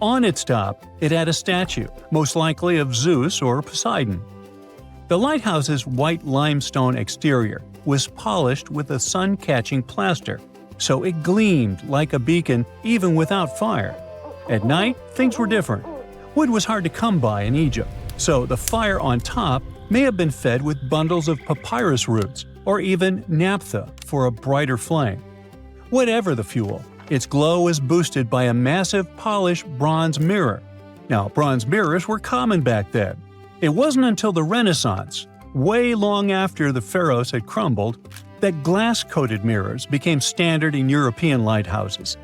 Speaker 4: On its top, it had a statue, most likely of Zeus or Poseidon. The lighthouse's white limestone exterior was polished with a sun-catching plaster, so it gleamed like a beacon even without fire. At night, things were different. Wood was hard to come by in Egypt, so the fire on top may have been fed with bundles of papyrus roots or even naphtha for a brighter flame. Whatever the fuel, its glow was boosted by a massive polished bronze mirror. Now, bronze mirrors were common back then. It wasn't until the Renaissance, way long after the Pharos had crumbled, that glass-coated mirrors became standard in European lighthouses.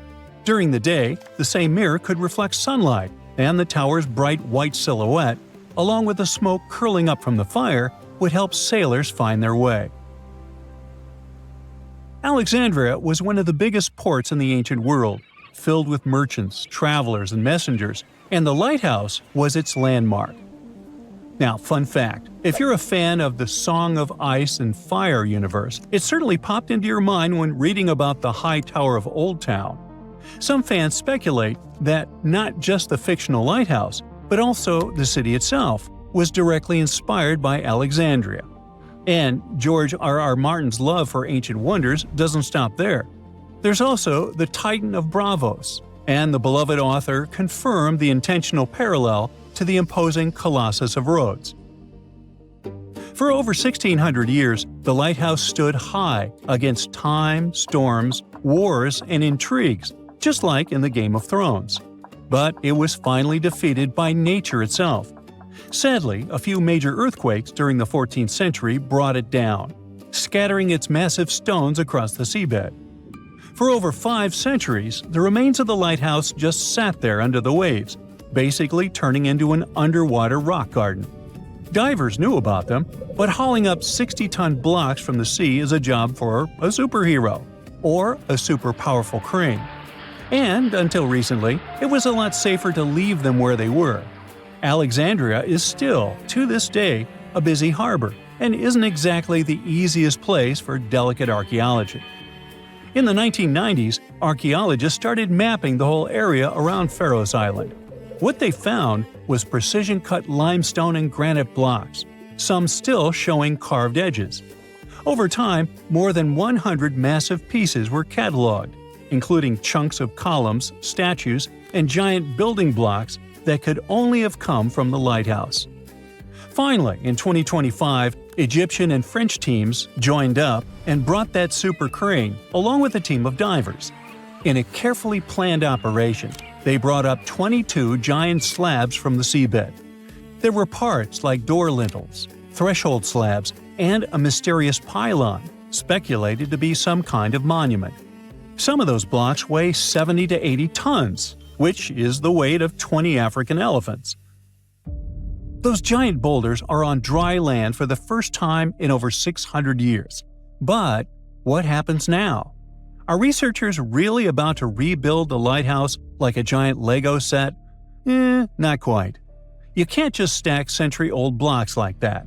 Speaker 4: During the day, the same mirror could reflect sunlight, and the tower's bright white silhouette, along with the smoke curling up from the fire, would help sailors find their way. Alexandria was one of the biggest ports in the ancient world, filled with merchants, travelers, and messengers, and the lighthouse was its landmark. Now, fun fact, if you're a fan of the Song of Ice and Fire universe, it certainly popped into your mind when reading about the High Tower of Old Town. Some fans speculate that not just the fictional lighthouse, but also the city itself, was directly inspired by Alexandria. And George R.R. Martin's love for ancient wonders doesn't stop there. There's also the Titan of Bravos, and the beloved author confirmed the intentional parallel to the imposing Colossus of Rhodes. For over 1,600 years, the lighthouse stood high against time, storms, wars, and intrigues, just like in the Game of Thrones. But it was finally defeated by nature itself. Sadly, a few major earthquakes during the 14th century brought it down, scattering its massive stones across the seabed. For over 5 centuries, the remains of the lighthouse just sat there under the waves, basically turning into an underwater rock garden. Divers knew about them, but hauling up 60-ton blocks from the sea is a job for a superhero, or a super powerful crane. And, until recently, it was a lot safer to leave them where they were. Alexandria is still, to this day, a busy harbor, and isn't exactly the easiest place for delicate archaeology. In the 1990s, archaeologists started mapping the whole area around Pharos Island. What they found was precision-cut limestone and granite blocks, some still showing carved edges. Over time, more than 100 massive pieces were cataloged, including chunks of columns, statues, and giant building blocks that could only have come from the lighthouse. Finally, in 2025, Egyptian and French teams joined up and brought that super crane along with a team of divers. In a carefully planned operation, they brought up 22 giant slabs from the seabed. There were parts like door lintels, threshold slabs, and a mysterious pylon, speculated to be some kind of monument. Some of those blocks weigh 70 to 80 tons, which is the weight of 20 African elephants. Those giant boulders are on dry land for the first time in over 600 years. But what happens now? Are researchers really about to rebuild the lighthouse like a giant Lego set? Not quite. You can't just stack century-old blocks like that.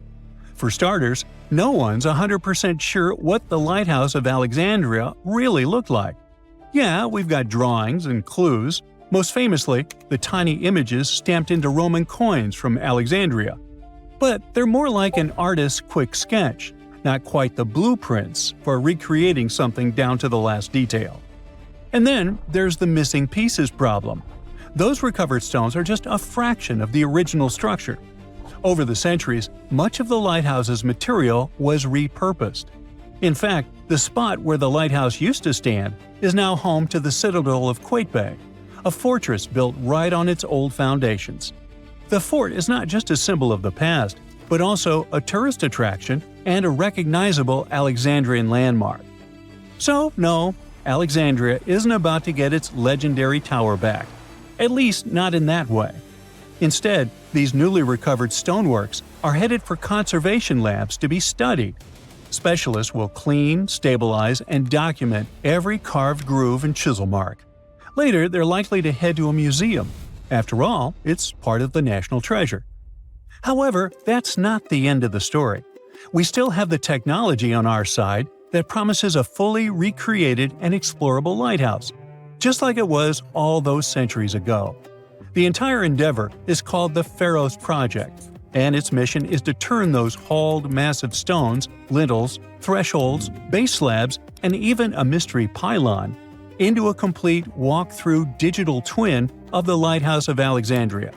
Speaker 4: For starters, no one's 100% sure what the Lighthouse of Alexandria really looked like. Yeah, we've got drawings and clues, Most famously, the tiny images stamped into Roman coins from Alexandria. But they're more like an artist's quick sketch, not quite the blueprints for recreating something down to the last detail. And then there's the missing pieces problem. Those recovered stones are just a fraction of the original structure. Over the centuries, much of the lighthouse's material was repurposed. In fact, the spot where the lighthouse used to stand is now home to the citadel of Qaitbay, a fortress built right on its old foundations. The fort is not just a symbol of the past, but also a tourist attraction and a recognizable Alexandrian landmark. So, no, Alexandria isn't about to get its legendary tower back, at least not in that way. Instead, these newly recovered stoneworks are headed for conservation labs to be studied. Specialists will clean, stabilize, and document every carved groove and chisel mark. Later, they're likely to head to a museum. After all, it's part of the national treasure. However, that's not the end of the story. We still have the technology on our side that promises a fully recreated and explorable lighthouse, just like it was all those centuries ago. The entire endeavor is called the Pharos Project, and its mission is to turn those hauled massive stones, lintels, thresholds, base slabs, and even a mystery pylon into a complete walk-through digital twin of the Lighthouse of Alexandria.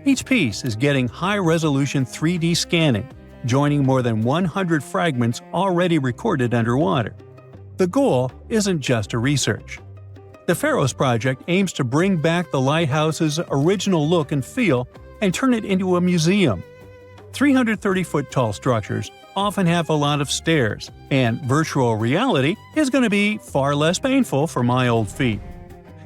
Speaker 4: Each piece is getting high-resolution 3D scanning, joining more than 100 fragments already recorded underwater. The goal isn't just a research. The Pharos Project aims to bring back the lighthouse's original look and feel and turn it into a museum. 330-foot-tall structures often have a lot of stairs, and virtual reality is going to be far less painful for my old feet.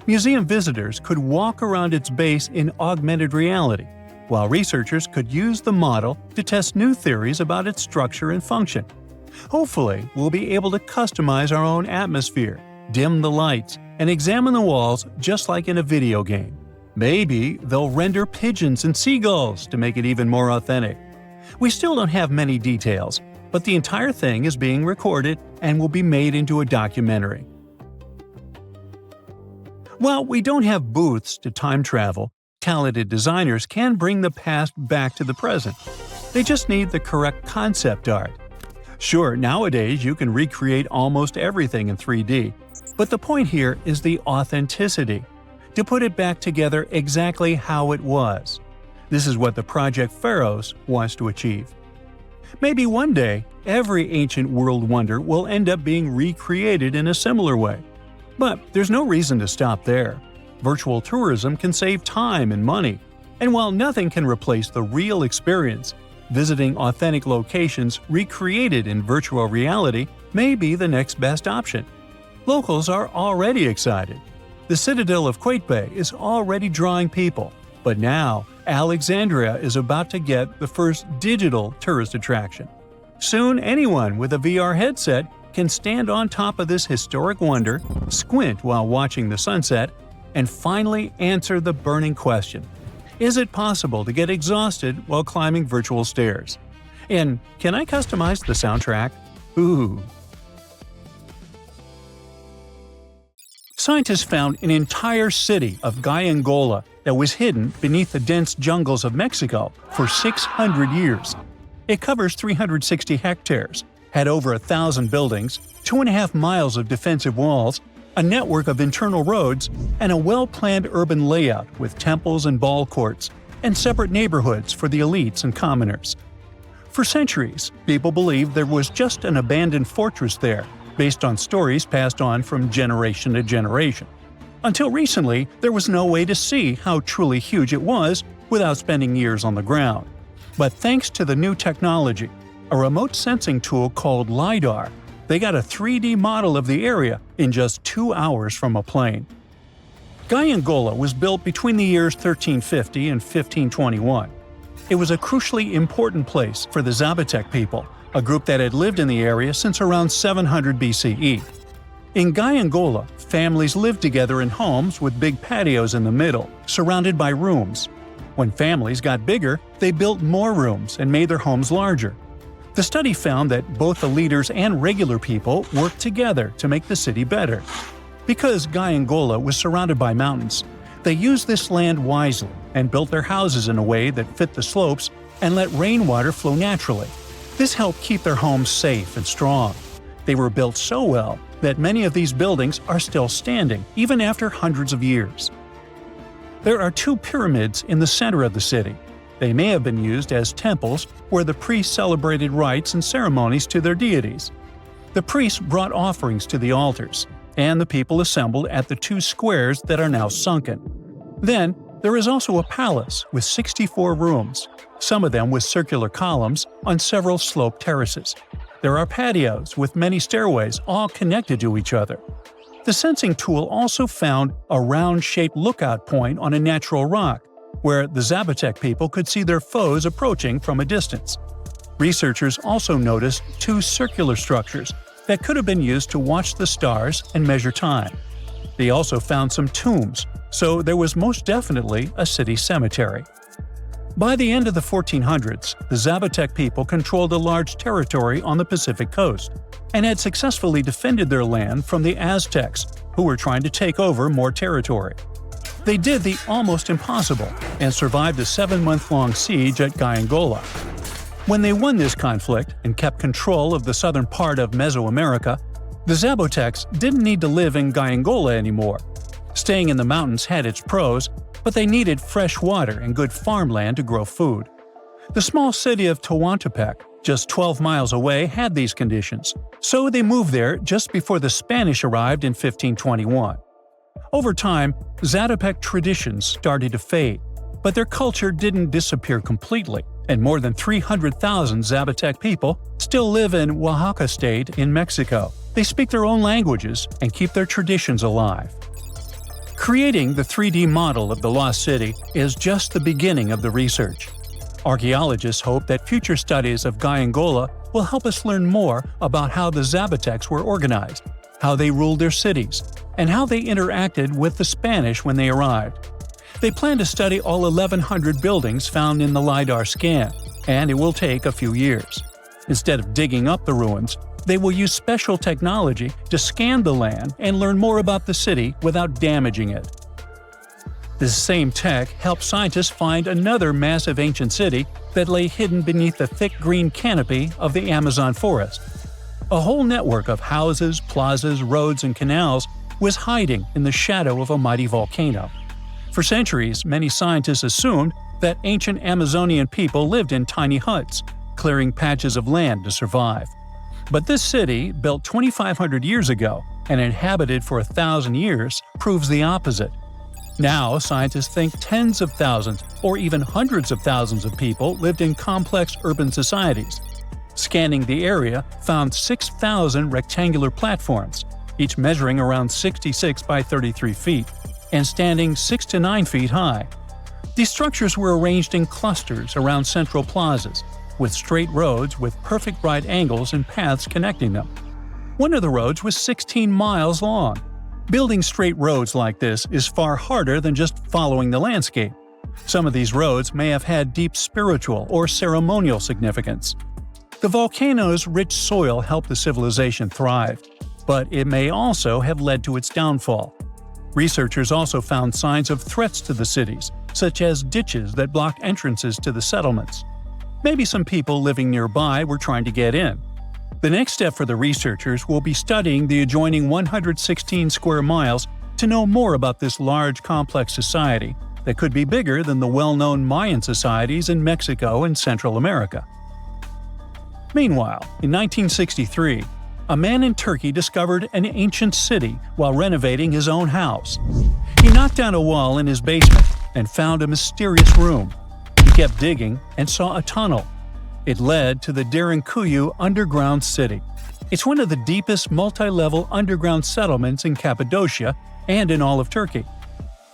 Speaker 4: Museum visitors could walk around its base in augmented reality, while researchers could use the model to test new theories about its structure and function. Hopefully, we'll be able to customize our own atmosphere, dim the lights, and examine the walls just like in a video game. Maybe they'll render pigeons and seagulls to make it even more authentic. We still don't have many details, but the entire thing is being recorded and will be made into a documentary. While we don't have booths to time travel, talented designers can bring the past back to the present. They just need the correct concept art. Sure, nowadays you can recreate almost everything in 3D, but the point here is the authenticity, to put it back together exactly how it was. This is what the Project Pharos wants to achieve. Maybe one day, every ancient world wonder will end up being recreated in a similar way. But there's no reason to stop there. Virtual tourism can save time and money, and while nothing can replace the real experience, visiting authentic locations recreated in virtual reality may be the next best option. Locals are already excited. The citadel of Qaitbay is already drawing people, but now Alexandria is about to get the first digital tourist attraction. Soon, anyone with a VR headset can stand on top of this historic wonder, squint while watching the sunset, and finally answer the burning question: is it possible to get exhausted while climbing virtual stairs? And can I customize the soundtrack? Ooh. Scientists found an entire city of Gaiangola that was hidden beneath the dense jungles of Mexico for 600 years. It covers 360 hectares, had over 1,000 buildings, 2.5 miles of defensive walls, a network of internal roads, and a well-planned urban layout with temples and ball courts, and separate neighborhoods for the elites and commoners. For centuries, people believed there was just an abandoned fortress there, based on stories passed on from generation to generation. Until recently, there was no way to see how truly huge it was without spending years on the ground. But thanks to the new technology, a remote sensing tool called LiDAR, they got a 3D model of the area in just 2 hours from a plane. Gaiangola was built between the years 1350 and 1521. It was a crucially important place for the Zapotec people, a group that had lived in the area since around 700 BCE. In Gaiangola, families lived together in homes with big patios in the middle, surrounded by rooms. When families got bigger, they built more rooms and made their homes larger. The study found that both the leaders and regular people worked together to make the city better. Because Gaiangola was surrounded by mountains, They used this land wisely and built their houses in a way that fit the slopes and let rainwater flow naturally. This helped keep their homes safe and strong. They were built so well that many of these buildings are still standing, even after hundreds of years. There are 2 pyramids in the center of the city. They may have been used as temples where the priests celebrated rites and ceremonies to their deities. The priests brought offerings to the altars, and the people assembled at the 2 squares that are now sunken. Then, there is also a palace with 64 rooms, some of them with circular columns on several sloped terraces. There are patios with many stairways all connected to each other. The sensing tool also found a round-shaped lookout point on a natural rock, where the Zapotec people could see their foes approaching from a distance. Researchers also noticed 2 circular structures that could have been used to watch the stars and measure time. They also found some tombs, so there was most definitely a city cemetery. By the end of the 1400s, the Zapotec people controlled a large territory on the Pacific coast and had successfully defended their land from the Aztecs, who were trying to take over more territory. They did the almost impossible and survived a 7-month-long siege at Gyangola. When they won this conflict and kept control of the southern part of Mesoamerica, the Zapotecs didn't need to live in Gyangola anymore. Staying in the mountains had its pros, but they needed fresh water and good farmland to grow food. The small city of Tehuantepec, just 12 miles away, had these conditions, so they moved there just before the Spanish arrived in 1521. Over time, Zapotec traditions started to fade, but their culture didn't disappear completely, and more than 300,000 Zapotec people still live in Oaxaca state in Mexico. They speak their own languages and keep their traditions alive. Creating the 3D model of the lost city is just the beginning of the research. Archaeologists hope that future studies of Gyangola will help us learn more about how the Zapotecs were organized, how they ruled their cities, and how they interacted with the Spanish when they arrived. They plan to study all 1,100 buildings found in the LiDAR scan, and it will take a few years. Instead of digging up the ruins, they will use special technology to scan the land and learn more about the city without damaging it. This same tech helped scientists find another massive ancient city that lay hidden beneath the thick green canopy of the Amazon forest. A whole network of houses, plazas, roads, and canals was hiding in the shadow of a mighty volcano. For centuries, many scientists assumed that ancient Amazonian people lived in tiny huts, clearing patches of land to survive. But this city, built 2,500 years ago and inhabited for 1,000 years, proves the opposite. Now, scientists think tens of thousands or even hundreds of thousands of people lived in complex urban societies. Scanning the area found 6,000 rectangular platforms, each measuring around 66 by 33 feet, and standing 6 to 9 feet high. These structures were arranged in clusters around central plazas, with straight roads with perfect right angles and paths connecting them. One of the roads was 16 miles long. Building straight roads like this is far harder than just following the landscape. Some of these roads may have had deep spiritual or ceremonial significance. The volcano's rich soil helped the civilization thrive, but it may also have led to its downfall. Researchers also found signs of threats to the cities, such as ditches that blocked entrances to the settlements. Maybe some people living nearby were trying to get in. The next step for the researchers will be studying the adjoining 116 square miles to know more about this large, complex society that could be bigger than the well-known Mayan societies in Mexico and Central America. Meanwhile, in 1963, a man in Turkey discovered an ancient city while renovating his own house. He knocked down a wall in his basement and found a mysterious room. He kept digging and saw a tunnel. It led to the Derinkuyu underground city. It's one of the deepest multi-level underground settlements in Cappadocia and in all of Turkey.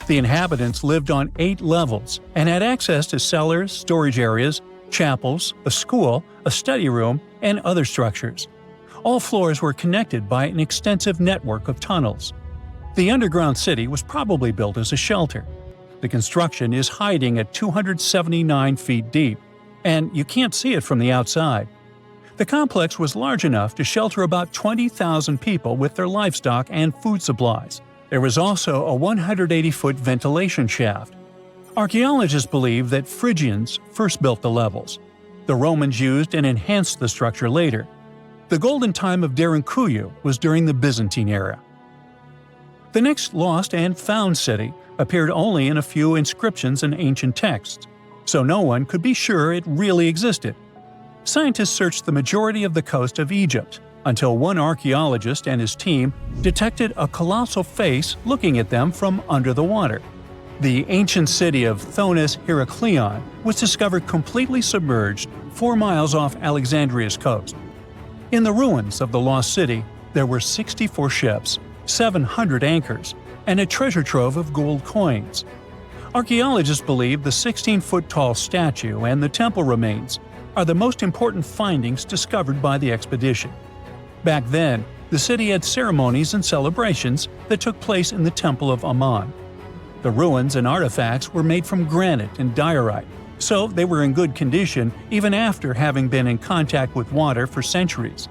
Speaker 4: The inhabitants lived on 8 levels and had access to cellars, storage areas, chapels, a school, a study room, and other structures. All floors were connected by an extensive network of tunnels. The underground city was probably built as a shelter. The construction is hiding at 279 feet deep, and you can't see it from the outside. The complex was large enough to shelter about 20,000 people with their livestock and food supplies. There was also a 180-foot ventilation shaft. Archaeologists believe that Phrygians first built the levels. The Romans used and enhanced the structure later. The golden time of Derinkuyu was during the Byzantine era. The next lost and found city appeared only in a few inscriptions and ancient texts, so no one could be sure it really existed. Scientists searched the majority of the coast of Egypt, until one archaeologist and his team detected a colossal face looking at them from under the water. The ancient city of Thonis Heraklion was discovered completely submerged 4 miles off Alexandria's coast. In the ruins of the lost city, there were 64 ships, 700 anchors, and a treasure trove of gold coins. Archaeologists believe the 16-foot-tall statue and the temple remains are the most important findings discovered by the expedition. Back then, the city had ceremonies and celebrations that took place in the Temple of Ammon. The ruins and artifacts were made from granite and diorite, so they were in good condition even after having been in contact with water for centuries.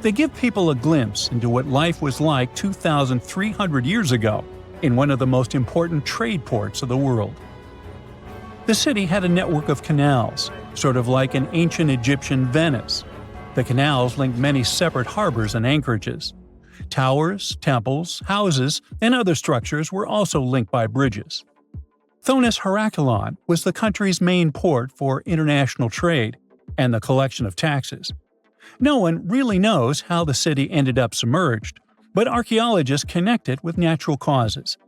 Speaker 4: They give people a glimpse into what life was like 2,300 years ago in one of the most important trade ports of the world. The city had a network of canals, sort of like an ancient Egyptian Venice. The canals linked many separate harbors and anchorages. Towers, temples, houses, and other structures were also linked by bridges. Thonis Heraklion was the country's main port for international trade and the collection of taxes. No one really knows how the city ended up submerged, but archaeologists connect it with natural causes.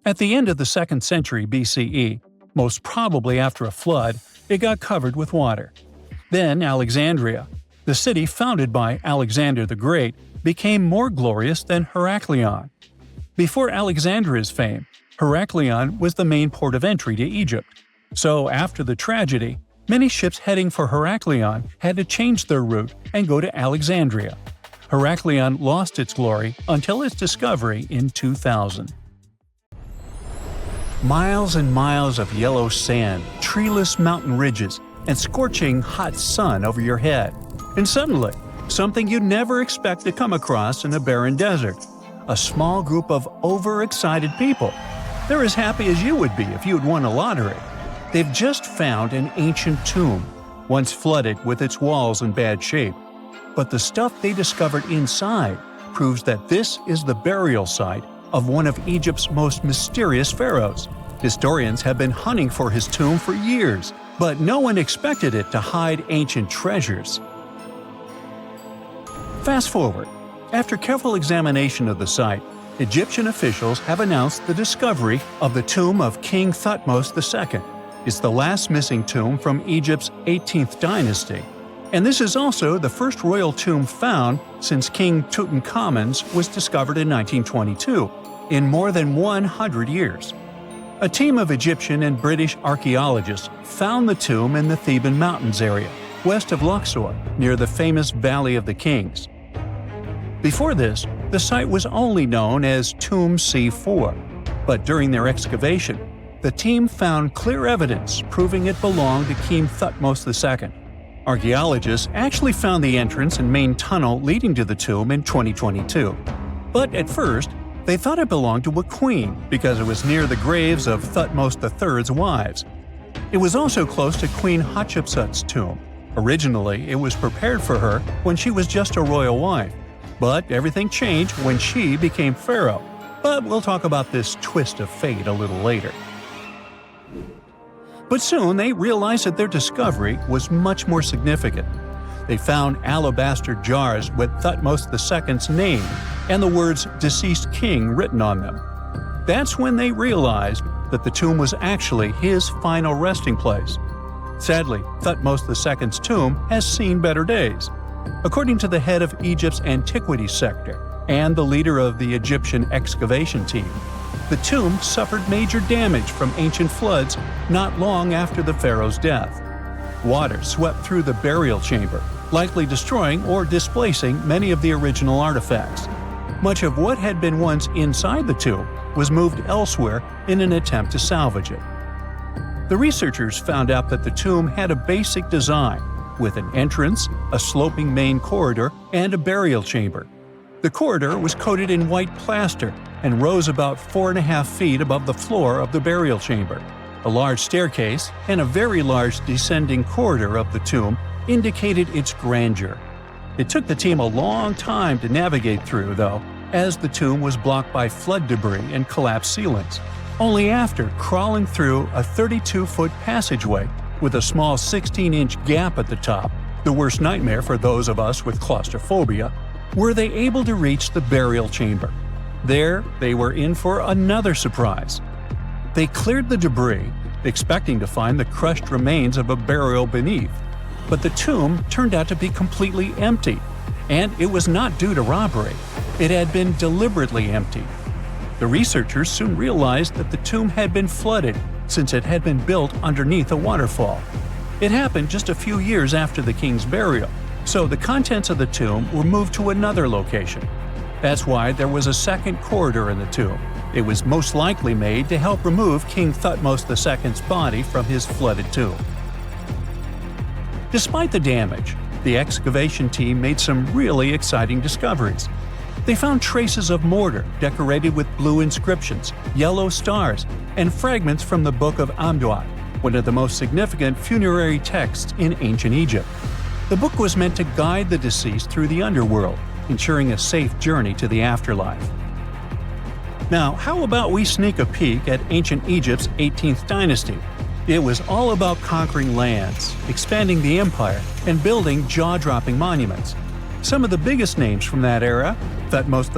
Speaker 4: At the end of the 2nd century BCE, most probably after a flood, it got covered with water. Then Alexandria, the city founded by Alexander the Great, became more glorious than Heraklion. Before Alexandria's fame, Heraklion was the main port of entry to Egypt. So after the tragedy, many ships heading for Heraklion had to change their route and go to Alexandria. Heraklion lost its glory until its discovery in 2000. Miles and miles of yellow sand, treeless mountain ridges, and scorching hot sun over your head. And suddenly, something you'd never expect to come across in a barren desert. A small group of overexcited people. They're as happy as you would be if you'd won a lottery. They've just found an ancient tomb, once flooded with its walls in bad shape. But the stuff they discovered inside proves that this is the burial site of one of Egypt's most mysterious pharaohs. Historians have been hunting for his tomb for years, but no one expected it to hide ancient treasures. Fast forward. After careful examination of the site, Egyptian officials have announced the discovery of the tomb of King Thutmose II. It's the last missing tomb from Egypt's 18th dynasty. And this is also the first royal tomb found since King Tutankhamun's was discovered in 1922, in more than 100 years. A team of Egyptian and British archaeologists found the tomb in the Theban Mountains area, west of Luxor, near the famous Valley of the Kings. Before this, the site was only known as Tomb C4, but during their excavation, the team found clear evidence proving it belonged to King Thutmose II. Archaeologists actually found the entrance and main tunnel leading to the tomb in 2022. But at first, they thought it belonged to a queen because it was near the graves of Thutmose III's wives. It was also close to Queen Hatshepsut's tomb. Originally, it was prepared for her when she was just a royal wife. But everything changed when she became pharaoh. But we'll talk about this twist of fate a little later. But soon they realized that their discovery was much more significant. They found alabaster jars with Thutmose II's name and the words "deceased king" written on them. That's when they realized that the tomb was actually his final resting place. Sadly, Thutmose II's tomb has seen better days. According to the head of Egypt's antiquities sector and the leader of the Egyptian excavation team, the tomb suffered major damage from ancient floods not long after the pharaoh's death. Water swept through the burial chamber, likely destroying or displacing many of the original artifacts. Much of what had been once inside the tomb was moved elsewhere in an attempt to salvage it. The researchers found out that the tomb had a basic design, with an entrance, a sloping main corridor, and a burial chamber. The corridor was coated in white plaster and rose about 4.5 feet above the floor of the burial chamber. A large staircase and a very large descending corridor of the tomb indicated its grandeur. It took the team a long time to navigate through, though, as the tomb was blocked by flood debris and collapsed ceilings. Only after crawling through a 32-foot passageway with a small 16-inch gap at the top, the worst nightmare for those of us with claustrophobia, were they able to reach the burial chamber. There, they were in for another surprise. They cleared the debris, expecting to find the crushed remains of a burial beneath. But the tomb turned out to be completely empty, and it was not due to robbery. It had been deliberately emptied. The researchers soon realized that the tomb had been flooded since it had been built underneath a waterfall. It happened just a few years after the king's burial, so the contents of the tomb were moved to another location. That's why there was a second corridor in the tomb. It was most likely made to help remove King Thutmose II's body from his flooded tomb. Despite the damage, the excavation team made some really exciting discoveries. They found traces of mortar decorated with blue inscriptions, yellow stars, and fragments from the Book of Amduat, one of the most significant funerary texts in ancient Egypt. The book was meant to guide the deceased through the underworld, ensuring a safe journey to the afterlife. Now, how about we sneak a peek at ancient Egypt's 18th dynasty? It was all about conquering lands, expanding the empire, and building jaw-dropping monuments. Some of the biggest names from that era, Thutmose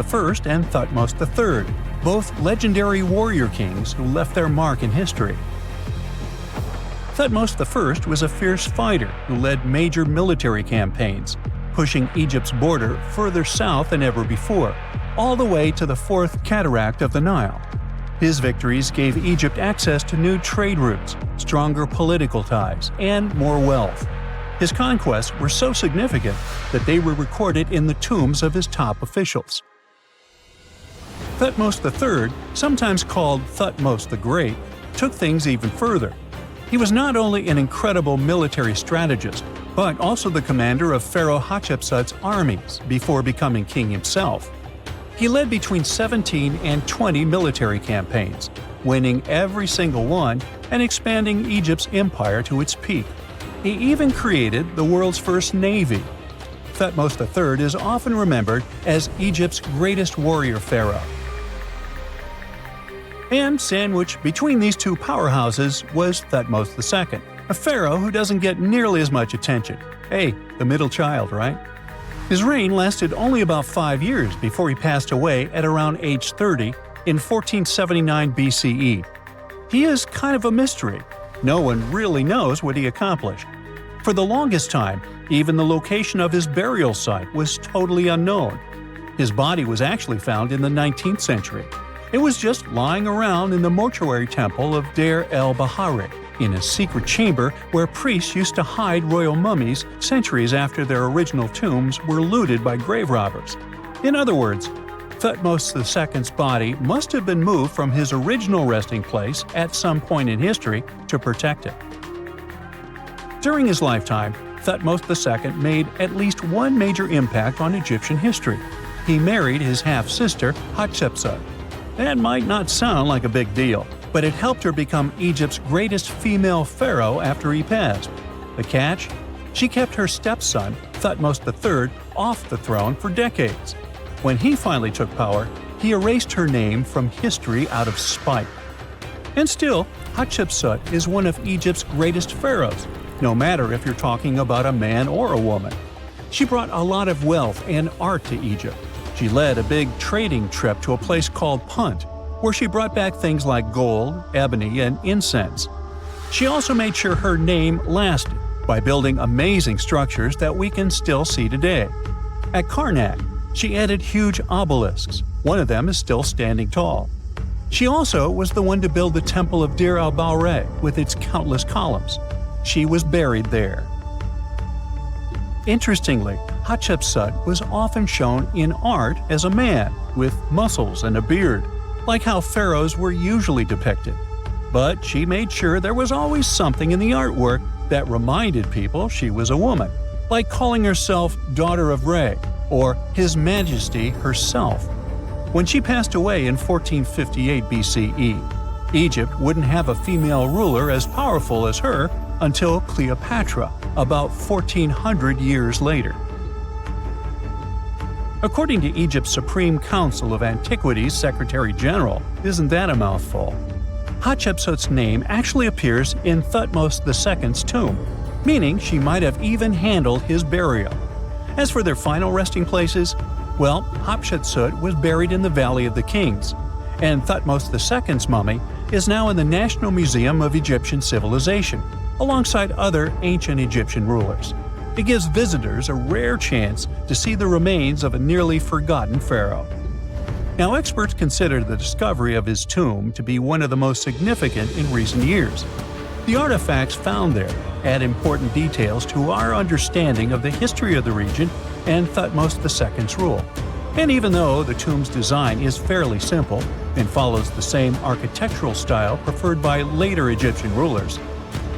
Speaker 4: I and Thutmose III, both legendary warrior kings who left their mark in history. Thutmose I was a fierce fighter who led major military campaigns, pushing Egypt's border further south than ever before, all the way to the fourth cataract of the Nile. His victories gave Egypt access to new trade routes, stronger political ties, and more wealth. His conquests were so significant that they were recorded in the tombs of his top officials. Thutmose III, sometimes called Thutmose the Great, took things even further. He was not only an incredible military strategist, but also the commander of Pharaoh Hatshepsut's armies before becoming king himself. He led between 17 and 20 military campaigns, winning every single one and expanding Egypt's empire to its peak. He even created the world's first navy. Thutmose III is often remembered as Egypt's greatest warrior pharaoh. And sandwiched between these two powerhouses was Thutmose II, a pharaoh who doesn't get nearly as much attention. Hey, the middle child, right? His reign lasted only about 5 years before he passed away at around age 30 in 1479 BCE. He is kind of a mystery. No one really knows what he accomplished. For the longest time, even the location of his burial site was totally unknown. His body was actually found in the 19th century. It was just lying around in the mortuary temple of Deir el-Bahari, in a secret chamber where priests used to hide royal mummies centuries after their original tombs were looted by grave robbers. In other words, Thutmose II's body must have been moved from his original resting place at some point in history to protect it. During his lifetime, Thutmose II made at least one major impact on Egyptian history. He married his half-sister Hatshepsut. That might not sound like a big deal, but it helped her become Egypt's greatest female pharaoh after he passed. The catch? She kept her stepson, Thutmose III, off the throne for decades. When he finally took power, he erased her name from history out of spite. And still, Hatshepsut is one of Egypt's greatest pharaohs, no matter if you're talking about a man or a woman. She brought a lot of wealth and art to Egypt. She led a big trading trip to a place called Punt, where she brought back things like gold, ebony, and incense. She also made sure her name lasted by building amazing structures that we can still see today. At Karnak, she added huge obelisks. One of them is still standing tall. She also was the one to build the Temple of Deir el-Bahari with its countless columns. She was buried there. Interestingly, Hatshepsut was often shown in art as a man with muscles and a beard, like how pharaohs were usually depicted. But she made sure there was always something in the artwork that reminded people she was a woman, like calling herself Daughter of Re, or His Majesty herself. When she passed away in 1458 BCE, Egypt wouldn't have a female ruler as powerful as her until Cleopatra, about 1400 years later. According to Egypt's Supreme Council of Antiquities Secretary General, isn't that a mouthful? Hatshepsut's name actually appears in Thutmose II's tomb, meaning she might have even handled his burial. As for their final resting places, well, Hatshepsut was buried in the Valley of the Kings, and Thutmose II's mummy is now in the National Museum of Egyptian Civilization, alongside other ancient Egyptian rulers. It gives visitors a rare chance to see the remains of a nearly forgotten pharaoh. Now, experts consider the discovery of his tomb to be one of the most significant in recent years. The artifacts found there add important details to our understanding of the history of the region and Thutmose II's rule. And even though the tomb's design is fairly simple and follows the same architectural style preferred by later Egyptian rulers,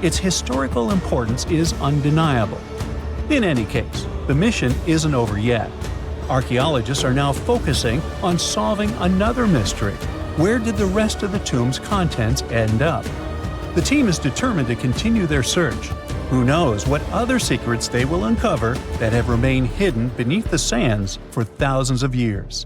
Speaker 4: its historical importance is undeniable. In any case, the mission isn't over yet. Archaeologists are now focusing on solving another mystery. Where did the rest of the tomb's contents end up? The team is determined to continue their search. Who knows what other secrets they will uncover that have remained hidden beneath the sands for thousands of years.